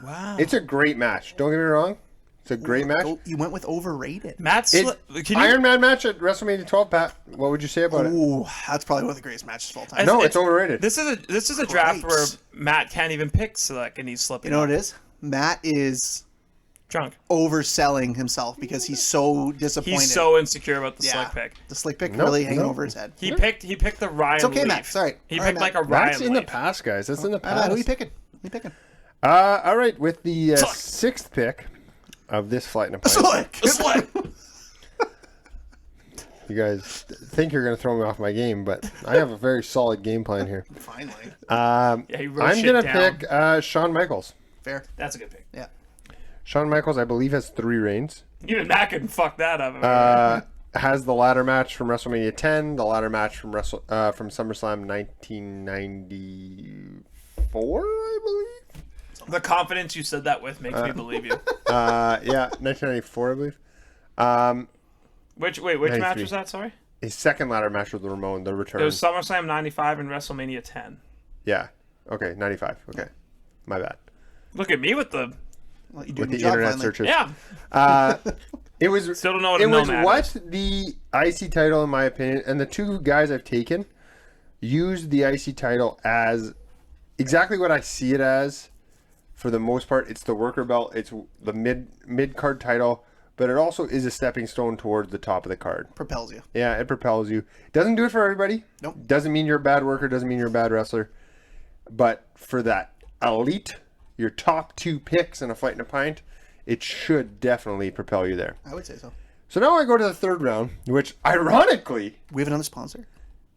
Wow. It's a great match. Don't get me wrong. It's a great match. You went with overrated. Matt, Iron Man match at WrestleMania 12, Pat. What would you say about it? Ooh, that's probably one of the greatest matches of all time. No, it's overrated. This is a draft Great. where Matt can't even pick Slick, and he's slipping. You know what it is? Matt is drunk. overselling himself because he's so disappointed. He's so insecure about the Yeah. Slick pick. The Slick pick Nope, really hanging nope. over his head. He picked the Ryan. It's okay, Leaf. Matt. Sorry. He All right, picked like a Matt. Ryan. That's in the Leaf. past, guys. That's in the Matt, past. who you picking? Who you picking? All right, with the sixth pick of this Flight in a Pint. Slick. You guys think you're going to throw me off my game, but I have a very solid game plan here. Finally. I'm going to pick Shawn Michaels. Fair. That's a good pick. Yeah. Shawn Michaels, I believe, has 3 reigns. Even Matt couldn't fuck that up. Has the ladder match from WrestleMania 10, the ladder match from SummerSlam 1994, I believe. The confidence you said that with makes me believe you. Yeah, 1994, I believe. Which 93. match was that? Sorry. His second ladder match with Ramon, the return. It was SummerSlam 95 and WrestleMania 10. Yeah. Okay, 95. Okay, my bad. Look at me with the internet searches. Yeah. It was Still don't know what it a was nomad what is. the IC title, in my opinion, and the 2 guys I've taken used the IC title as exactly what I see it as. For the most part, it's the worker belt. It's the mid card title, but it also is a stepping stone towards the top of the card. Propels you. Yeah, it propels you. Doesn't do it for everybody. Nope. Doesn't mean you're a bad worker. Doesn't mean you're a bad wrestler. But for that elite, your top 2 picks in a Fight in a Pint, it should definitely propel you there. I would say so. So now I go to the 3rd round, which ironically We have another sponsor.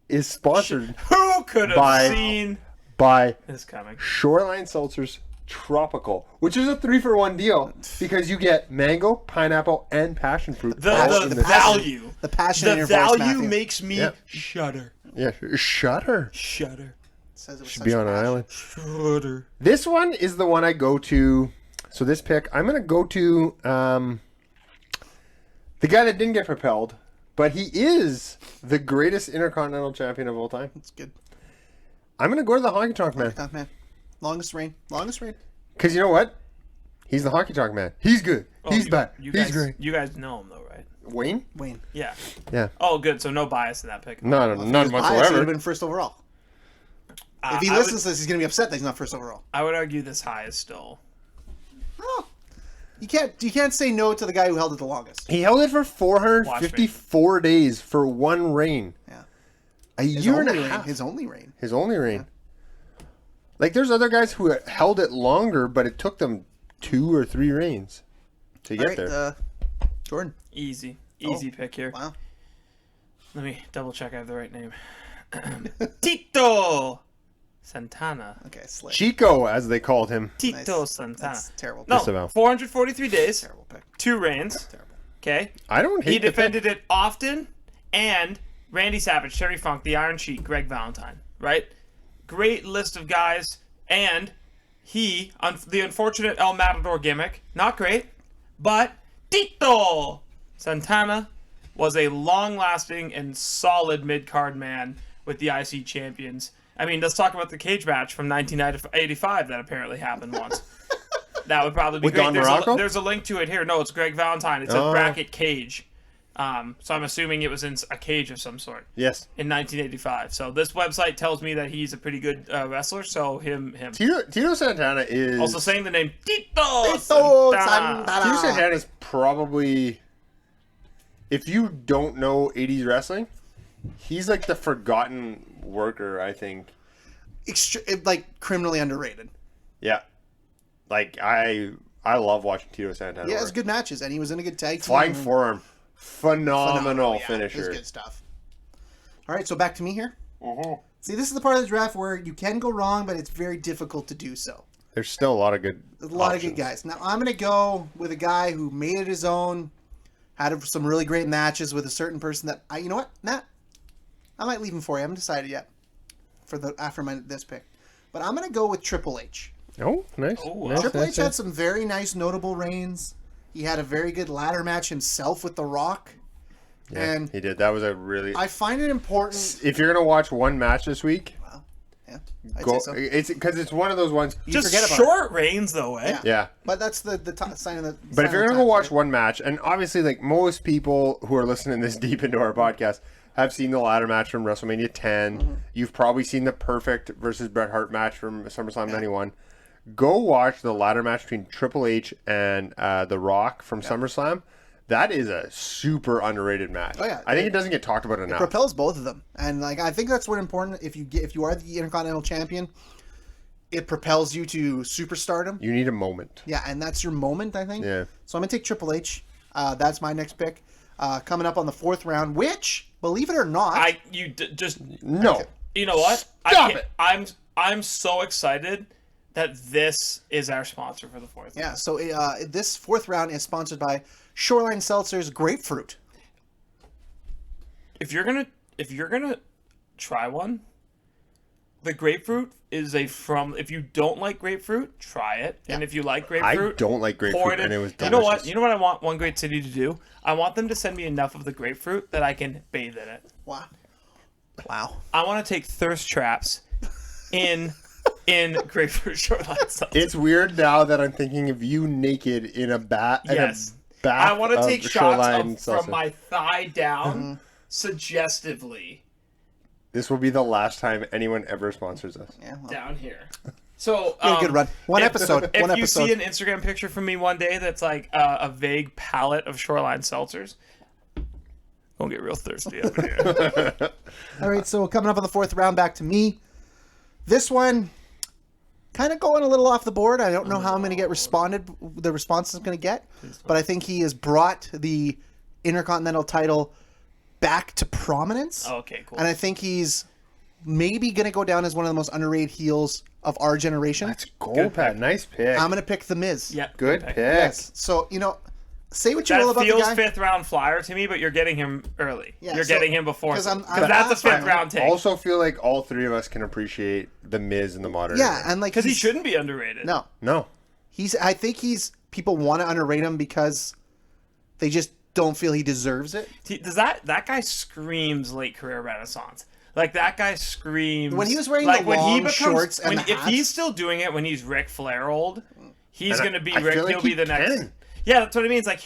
is sponsored Who could have seen by this coming? Shoreline Seltzers Tropical, which is a 3-for-1 deal because you get mango, pineapple, and passion fruit. all in The this- value. The passion in The your voice, value Matthew. makes me Yeah. shudder. Yeah, shudder. Shudder. Says it with Should such be on an passion. island. Shudder. This one is the one I go to. So this pick, I'm going to go to the guy that didn't get propelled, but he is the greatest Intercontinental Champion of all time. That's good. I'm going to go to the Honky Tonk Man. Oh, man. Longest reign. Because you know what? He's the Honky Tonk Man. He's good. He's bad. You He's guys, great. You guys know him though, right? Wayne? Wayne. Yeah. Yeah. Oh, good. So no bias in that pick. No, none He would whatsoever. have been first overall. If he listens to this, he's going to be upset that he's not first overall. I would argue this high is still. Oh. You can't say no to the guy who held it the longest. He held it for 454 days for 1 reign. Yeah. A year and a half. His only reign. His only reign. Like, there's other guys who held it longer, but it took them 2 or 3 reigns to get there. Jordan. Easy pick here. Wow. Let me double check I have the right name. Tito Santana. Okay, slick. Chico, as they called him. Tito Nice. Santana. That's terrible. No, Just about. 443 days, Terrible pick. 2 reigns. Terrible. Okay. I don't hate He the pick. defended it often, and Randy Savage, Terry Funk, the Iron Sheik, Greg Valentine. Right? Great list of guys, and he, the unfortunate El Matador gimmick, not great, but Tito Santana was a long-lasting and solid mid-card man with the IC champions. I mean, let's talk about the cage match from 1985 that apparently happened once. That would probably be With great. Don Morocco? There's a link to it here. No, it's Greg Valentine. It's a bracket cage. So I'm assuming it was in a cage of some sort. Yes. In 1985. So this website tells me that he's a pretty good wrestler. So him. Tito Santana is... Also saying the name Tito Santana. Tito Santana is probably... If you don't know 80s wrestling, he's like the forgotten worker, I think. Like, criminally underrated. Yeah. Like, I love watching Tito Santana He has work. good matches, and he was in a good tag team. Flying forearm. Phenomenal Yeah, finisher. It was good stuff. All right, so back to me here. Uh-huh. See, this is the part of the draft where you can go wrong, but it's very difficult to do so. There's still a lot of good There's a lot options. of good guys. Now, I'm going to go with a guy who made it his own, had some really great matches with a certain person that you know what, Matt? I might leave him for you. I haven't decided yet after this pick. But I'm going to go with Triple H. Oh, nice. Nice, Triple H nice, had nice. some very nice, notable reigns. He had a very good ladder match himself with The Rock. Yeah, And he did. That was a really... I find it important. If you're going to watch one match this week, Yeah, I'd go. say so. It's because it's one of those ones... You Just forget about short reigns, though, eh? Yeah. Yeah. But that's the sign of the. But if you're going to go watch one match, and obviously, like, most people who are listening this deep into our podcast have seen the ladder match from WrestleMania 10. Mm-hmm. You've probably seen the Perfect versus Bret Hart match from SummerSlam 91. Go watch the ladder match between Triple H and The Rock from SummerSlam. That is a super underrated match. Oh, yeah. I think it doesn't get talked about enough. propels both of them, and like I think that's what important. If you are the Intercontinental Champion, it propels you to superstardom. You need a moment. Yeah, and that's your moment, I think. Yeah. So I'm gonna take Triple H. That's my next pick. Coming up on the 4th round, which, believe it or not, just no. You know what? Stop it. I'm so excited that this is our sponsor for the 4th round. Yeah. So this 4th round is sponsored by Shoreline Seltzers Grapefruit. If you're gonna try one, the grapefruit is if you don't like grapefruit, try it. Yeah. And if you like grapefruit, I don't like grapefruit, and it was delicious. You know what? You know what I want one great city to do? I want them to send me enough of the grapefruit that I can bathe in it. Wow. I want to take thirst traps in grapefruit shoreline seltzer. It's weird now that I'm thinking of you naked in a bath. Yes. I want to take shots from my thigh down, suggestively. This will be the last time anyone ever sponsors us. Yeah, well. Down here. So good run. One episode. If you see an Instagram picture from me one day that's like a vague palette of shoreline seltzers, don't get real thirsty over here. All right, so coming up on the 4th round, back to me. This one, kind of going a little off the board. I don't know how I'm going to get the response is going to get, but I think he has brought the Intercontinental title back to prominence. Oh, okay, cool. And I think he's maybe going to go down as one of the most underrated heels of our generation. Let's go, Pat. Nice pick. I'm going to pick The Miz. Yeah, good pick. Yes. So, say what you will about the guy. That feels 5th round flyer to me, but you're getting him early. Yeah, you're getting him before. Because that's a 5th round take. I also feel like all three of us can appreciate The Miz in the modern era. And because he shouldn't be underrated. No. I think people want to underrate him because they just don't feel he deserves it. Does that guy screams late career renaissance? Like that guy screams when he was wearing the long shorts and the hats. If he's still doing it when he's Ric Flair old, he's gonna be Ric. Like he'll be the next. Yeah, that's what I mean. It's like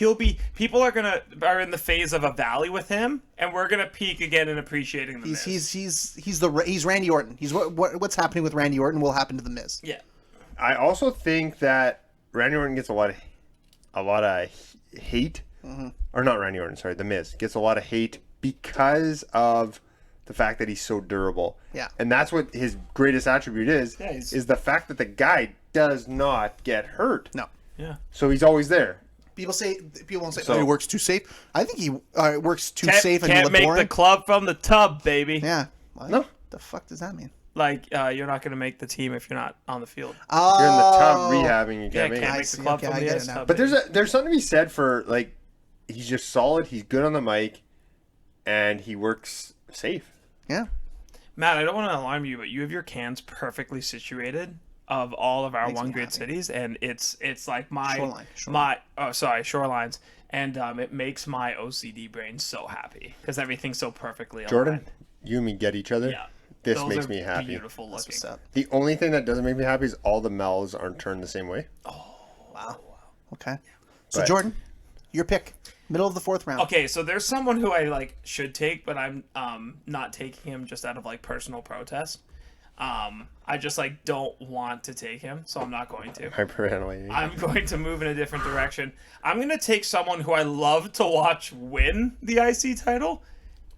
people are in the phase of a valley with him, and we're gonna peak again in appreciating the Miz. He's Randy Orton. He's what's happening with Randy Orton will happen to the Miz. Yeah. I also think that Randy Orton gets a lot of hate. Mm-hmm. Or not Randy Orton, sorry, The Miz gets a lot of hate because of the fact that he's so durable. Yeah. And that's what his greatest attribute is the fact that the guy does not get hurt. No. Yeah. So he's always there. People won't say, he works too safe. I think he works too safe and can't make the club from the tub, baby. Yeah. No. What the fuck does that mean? Like, you're not going to make the team if you're not on the field. Oh. You're in the tub rehabbing. You can't make the club from the ice tub. But there's something to be said for, like, he's just solid. He's good on the mic. And he works safe. Yeah. Matt, I don't want to alarm you, but you have your cans perfectly situated of all of our one great cities, and it's like shorelines, and it makes my OCD brain so happy because everything's so perfectly aligned. Jordan, you and me get each other. Yeah, this makes me happy. Beautiful looking. The only thing that doesn't make me happy is all the Mel's aren't turned the same way. Oh, wow. Okay, so Jordan, your pick. Middle of the 4th round. Okay, so there's someone who I should take, but I'm not taking him just out of personal protest. I just don't want to take him, so I'm not going to. I'm going to move in a different direction. I'm going to take someone who I love to watch win the IC title,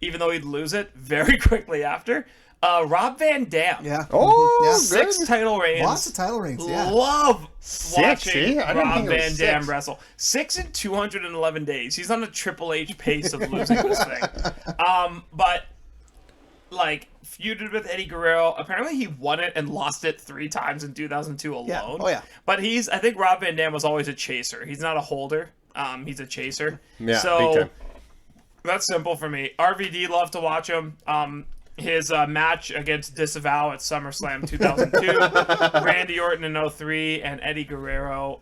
even though he'd lose it very quickly after. Rob Van Dam. Yeah. Oh, yeah. 6 title reigns. Lots of title reigns. Yeah. Love watching Rob Van Dam 6. wrestle. 6 in 211 days. He's on a Triple H pace of losing this thing. But feuded with Eddie Guerrero. Apparently, he won it and lost it 3 times in 2002 alone. Yeah. Oh yeah. But I think Rob Van Dam was always a chaser. He's not a holder. He's a chaser. Yeah. So big time. That's simple for me. RVD, love to watch him. His match against Disavow at SummerSlam 2002, Randy Orton in 03, and Eddie Guerrero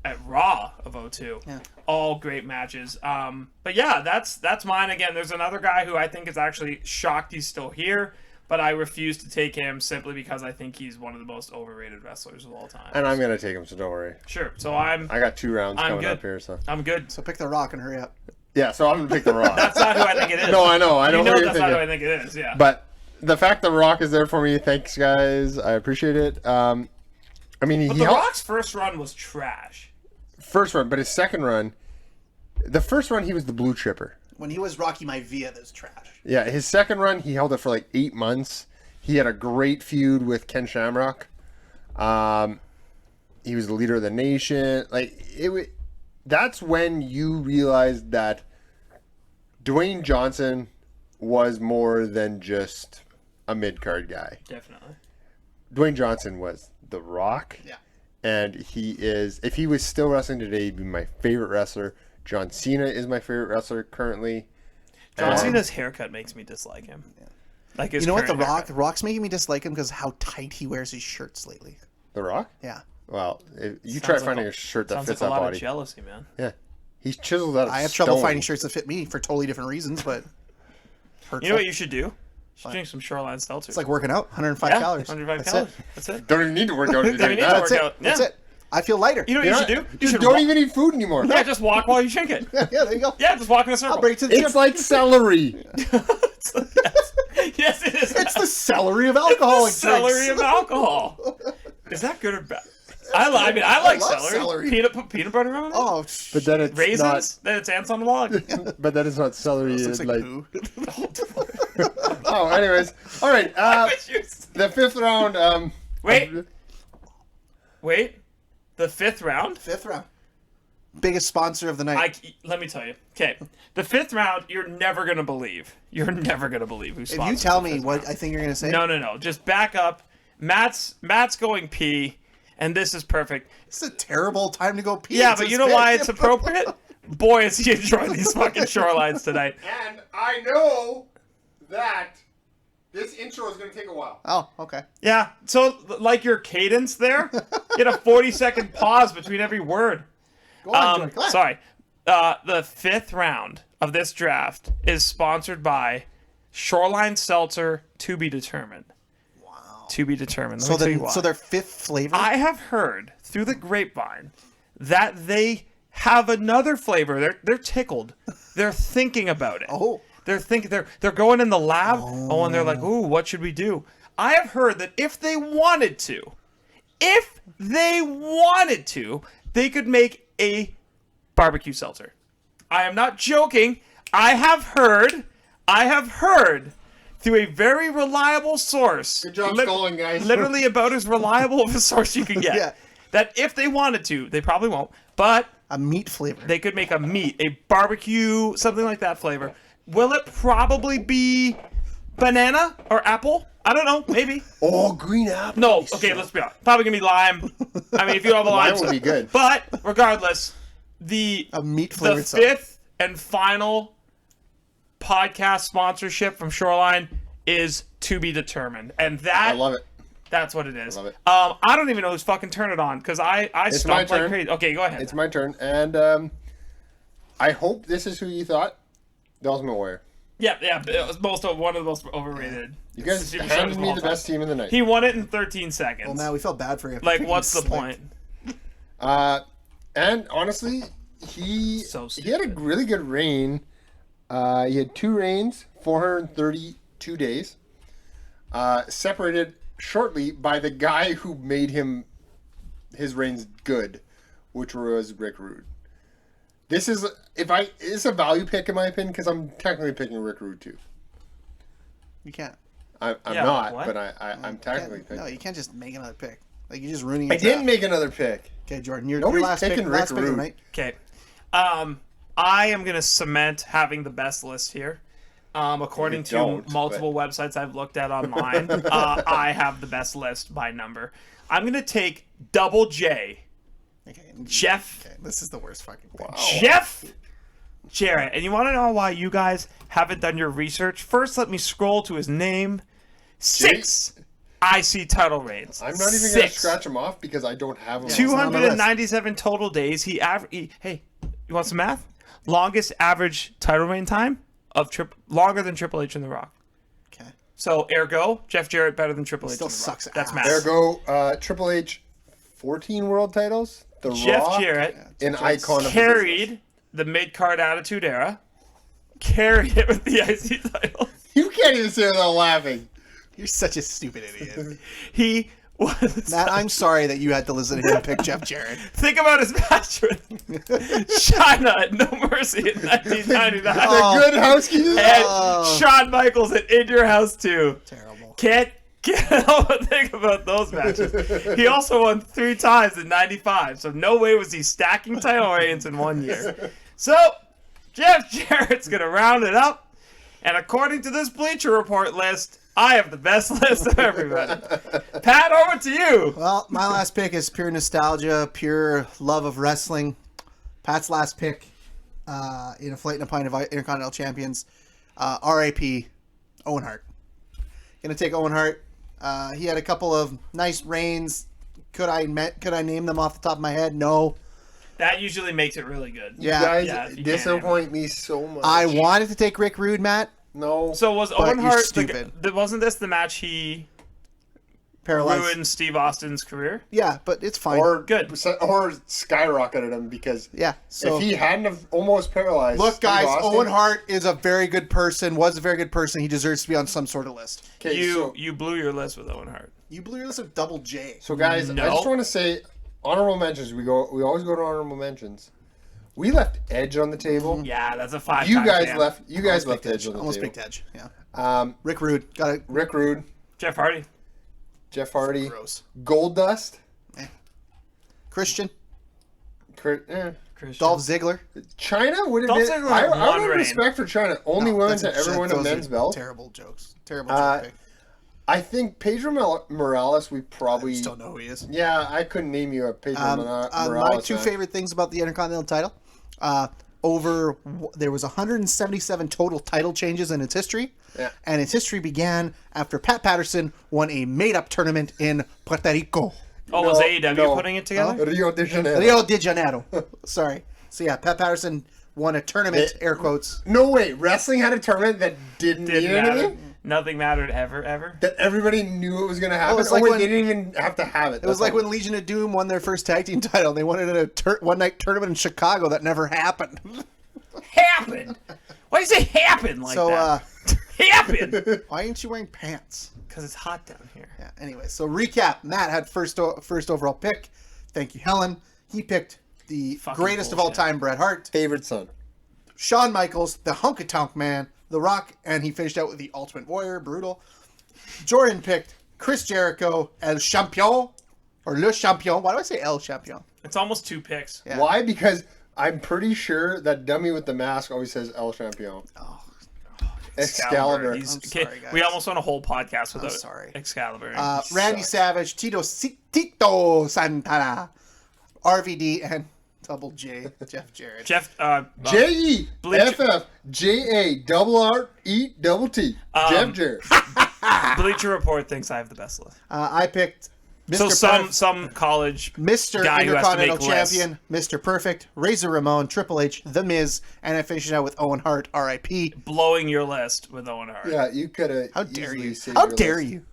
at Raw of 02. Yeah. All great matches. But yeah, that's mine. Again, there's another guy who I think is actually shocked he's still here, but I refuse to take him simply because I think he's one of the most overrated wrestlers of all time. And I'm going to take him, so don't worry. Sure. So I got 2 rounds coming up here, so. I'm good. So pick The Rock and hurry up. Yeah, so I'm going to pick The Rock. That's not who I think it is. No, I know. I don't know that's not who I think it is, yeah. But the fact The Rock is there for me, thanks, guys. I appreciate it. The Rock's first run was trash. First run, but his second run, the first run, he was the blue chipper. When he was Rocky Maivia, that was trash. Yeah, his second run, he held it for 8 months. He had a great feud with Ken Shamrock. He was the leader of the nation. That's when you realized that Dwayne Johnson was more than just a mid-card guy. Definitely. Dwayne Johnson was The Rock. Yeah. And he is, if he was still wrestling today, he'd be my favorite wrestler. John Cena is my favorite wrestler currently. John Cena's haircut makes me dislike him. Yeah. Like his You know what? current haircut. The Rock's making me dislike him because how tight he wears his shirts lately. The Rock? Yeah. Well, if you Sounds try like finding a- a shirt that Sounds fits like a that lot body. of jealousy, man. Yeah. He's chiseled out of I have trouble stone. finding shirts that fit me for totally different reasons, but hurtful. You know what you should do? You should What? drink some Shoreline Seltzers. It's like working out, 105 yeah, calories. 105 That's calories. It. That's it. Don't even need to work out. Don't even need to That's work it. out. That's Yeah. it. I feel lighter. You know what you should do? You Just should don't wa- even eat food anymore. Yeah, just walk while you drink it. yeah, there you go. Yeah, just walk in a circle. I'll bring it to the It's gym. like celery. Yes, it is. It's the celery of alcoholic celery drinks. of alcohol. Is that good or bad? I like love celery. celery. Peanut butter on it? Oh, But then it's Raisins? Then it's ants on the log. not. But that is not celery. This looks It's like like. poo. Oh, anyways. All right. The fifth round. Wait. The fifth round? Fifth round. Biggest sponsor of the night. Let me tell you. Okay. The fifth round, you're never going to believe. You're never going to believe who's If you tell me what I think you're going to say. No. Just back up. Matt's going pee, and this is perfect. It's a terrible time to go pee. Yeah, It's but his you know pick. why it's appropriate? Boy, is he enjoying these fucking shorelines tonight. And I know that this intro is going to take a while. Oh, okay. Yeah, so like your cadence there, you had a 40-second pause between every word. Go on, Jordan. Go ahead. Sorry. The fifth round of this draft is sponsored by Shoreline Seltzer, to be determined. Wow. To be determined. Let me tell you why. So their fifth flavor? I have heard through the grapevine that they have another flavor. They're tickled. They're thinking about it. Oh. They're going in the lab. Oh, and they're like, ooh, what should we do? I have heard that if they wanted to, they could make a barbecue seltzer. I am not joking. I have heard through a very reliable source. Good job stalling, guys. Literally about as reliable of a source you can get. Yeah. That if they wanted to, they probably won't, but a meat flavor. they could make a barbecue, something like that flavor. Will it probably be banana or apple? I don't know. Maybe. Oh, green apple. No. Okay, let's be honest. Probably gonna be lime. I mean, if you don't have a lime, Lime would be good. But regardless, a meat the flavored seltzer. fifth and final podcast sponsorship from Shoreline is to be determined, and that I love it. That's what it is. I love it. I don't even know who's fucking turn it on because I It's my stopped like turn. crazy. Okay, go ahead. It's my turn, and I hope this is who you thought. The Ultimate Warrior. Yeah. It was one of the most overrated. You guys superstars handed of me all the time. best team of the night. He won it in 13 seconds. Well, now we felt bad for you. Like, what's the point? And honestly, he had a really good reign. He had 2 reigns, 432 days. Separated shortly by the guy who made his reigns good, which was Rick Rude. This is it's a value pick in my opinion because I'm technically picking Rick Rude too. You can't. I'm Yeah, not, what? but I'm technically picking. No, you can't just make another pick. Like, you're just ruining I it. didn't make another pick. Okay, Jordan, your Nobody's last pick. picking Last Rick pick of the Rude. night. Okay. I am going to cement having the best list here. According You to don't, multiple websites I've looked at online, I have the best list by number. I'm going to take Double J. Okay. Jeff. Okay, this is the worst fucking thing. Jeff Jarrett. And you want to know why you guys haven't done your research? First, let me scroll to his name. 6 IC title reigns. I'm not even going to 6. scratch him off because I don't have him. 297 total days. Hey, you want some math? Longest average title reign time of longer than Triple H and The Rock. Okay. So ergo, Jeff Jarrett better than Triple H. Still and The sucks Rock. That's ass. math. Ergo, Triple H, 14 world titles. The Jeff Rock, Jarrett an icon of the business. carried the mid-card Attitude Era. Carried it with the IC title. You can't even say without laughing. You're such a stupid idiot. He was. Matt, I'm sorry that you had to listen to him pick Jeff Jarrett. Think about his match with China at No Mercy in 1999. The Good Housekeeping. And Shawn Michaels at In Your House too. Terrible. Can't help but think about those matches. He also won 3 times in '95, so no way was he stacking title reigns in 1 year. So, Jeff Jarrett's gonna round it up, and according to this Bleacher Report list, I have the best list of everybody. Pat, over to you. Well, my last pick is pure nostalgia, pure love of wrestling. Pat's last pick in a Flight and a Pint of Intercontinental Champions, R.I.P. Owen Hart. Gonna take Owen Hart. He had a couple of nice reigns. Could I name them off the top of my head? No. That usually makes it really good. Yeah. You guys disappoint me so much. I wanted to take Rick Rude, Matt. No. So was But Owen you're Hart stupid. wasn't this the match he Paralyzed. ruined Steve Austin's career? Yeah, but it's fine. Or Good. Or skyrocketed him because Yeah. So if he hadn't have almost paralyzed. look, guys, Steve Austin, Owen Hart is a very good person. Was a very good person. He deserves to be on some sort of list. Okay, You blew your list with Owen Hart. You blew your list of Double J. So guys, No. I just want to say honorable mentions. We always go to honorable mentions. We left Edge on the table. Yeah, that's a 5. You guys left Edge on the Almost table. picked Edge. Yeah. Rick Rude. Got it. Rick Rude, Jeff Hardy. Jeff Hardy, Gross. Goldust, Christian. Christian. Dolph Ziggler. China would have Dolph been. Ziggler I had would one have reign. respect for China. Only No, women that's to a- ever win a those are men's belt. Terrible jokes. Terrible joke pick. I think Pedro Morales. We I probably just don't know who he is. Yeah, I couldn't name you a Pedro Morales. My two fan. favorite things about the Intercontinental title, there was 177 total title changes in its history, Yeah. and its history began after Pat Patterson won a made-up tournament in Puerto Rico, Oh, was AEW putting it together? Rio de Janeiro. Rio de Janeiro. Sorry. So yeah, Pat Patterson won a tournament, air quotes. No way. Wrestling had a tournament that didn't Didn't mean matter. anything. Nothing mattered ever. That everybody knew it was going to happen. it's like wait, when- they didn't even have to have it. It was like when Legion of Doom won their first tag team title. They won it in a one-night tournament in Chicago that never happened. Happened. Why do you say happened like So, that? Happened. why aren't you wearing pants? Because it's hot down here. Yeah. Anyway, so recap. Matt had first overall pick. Thank you, Helen. He picked the Fucking greatest of all bullshit. time, Bret Hart. favorite son. Shawn Michaels, the Honky-Tonk Man, The Rock, and he finished out with the Ultimate Warrior, Brutal. Jordan picked Chris Jericho, El Champion, or Le Champion. Why do I say El Champion? It's almost 2 picks. Yeah. Why? Because I'm pretty sure that dummy with the mask always says El Champion. Oh, Excalibur. He's- I'm okay, sorry, guys. we almost won a whole podcast without sorry. Excalibur. Randy Savage, Tito Santana, RVD, and Double J, Jeff Jarrett. Jeff, J-E Bleach- F-F-J-A-R-R-E-T-T. Jeff Jarrett. Bleacher Report thinks I have the best list. I picked So Mr. some college Mr. guy who has to make Intercontinental lists. Champion, Mr. Perfect, Razor Ramon, Triple H, The Miz, and I finished it out with Owen Hart, R.I.P. blowing your list with Owen Hart. Yeah, you could have. How dare you? How dare you?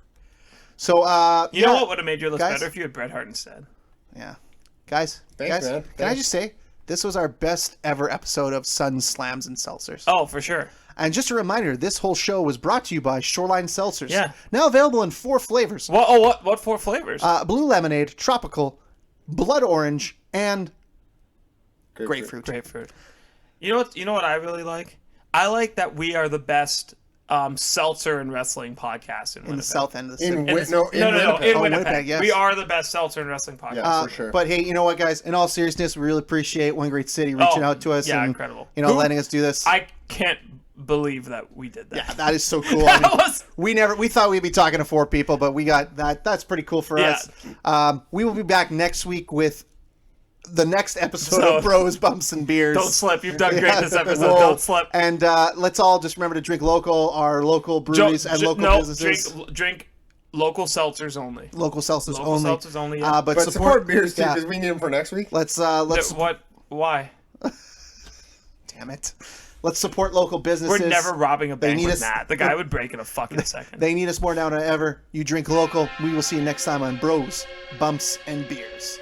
So, You know what would have made your list guys? better if you had Bret Hart instead? Yeah. Guys, Thanks, man. can I Thanks. just say, this was our best ever episode of Suns, Slams, and Seltzers. Oh, for sure. And just a reminder, this whole show was brought to you by Shoreline Seltzers. Yeah. Now available in 4 flavors. What 4 flavors? Blue lemonade, tropical, blood orange, and grapefruit. Grapefruit. You know what I really like? I like that we are the best seltzer and wrestling podcast in Winnipeg. In the south end of the In city. Wi- In no, in Winnipeg. Winnipeg. In Oh, Winnipeg. Winnipeg, yes. We are the best seltzer and wrestling podcast. Yeah, for sure. But hey, you know what, guys? In all seriousness, we really appreciate One Great City reaching out to us yeah, and incredible. letting us do this. I can't believe that we did that. Yeah, that is so cool. I mean, That was- we thought we'd be talking to 4 people, but we got that. That's pretty cool for Yeah. us. We will be back next week with the next episode So- of Bros, Bumps, and Beers. Don't slip. You've done great Yeah. this episode. Whoa. Don't slip. And let's all just remember to drink local, our local breweries and local businesses. Drink local seltzers only. Local seltzers Local only. seltzers only, yeah. But But support beers too, yeah. because we need them for next week. Let's What? Why? damn it. Let's support local businesses. We're never robbing a bank need with us- Matt. The guy would break in a fucking second. They need us more now than ever. You drink local. We will see you next time on Bros, Bumps, and Beers.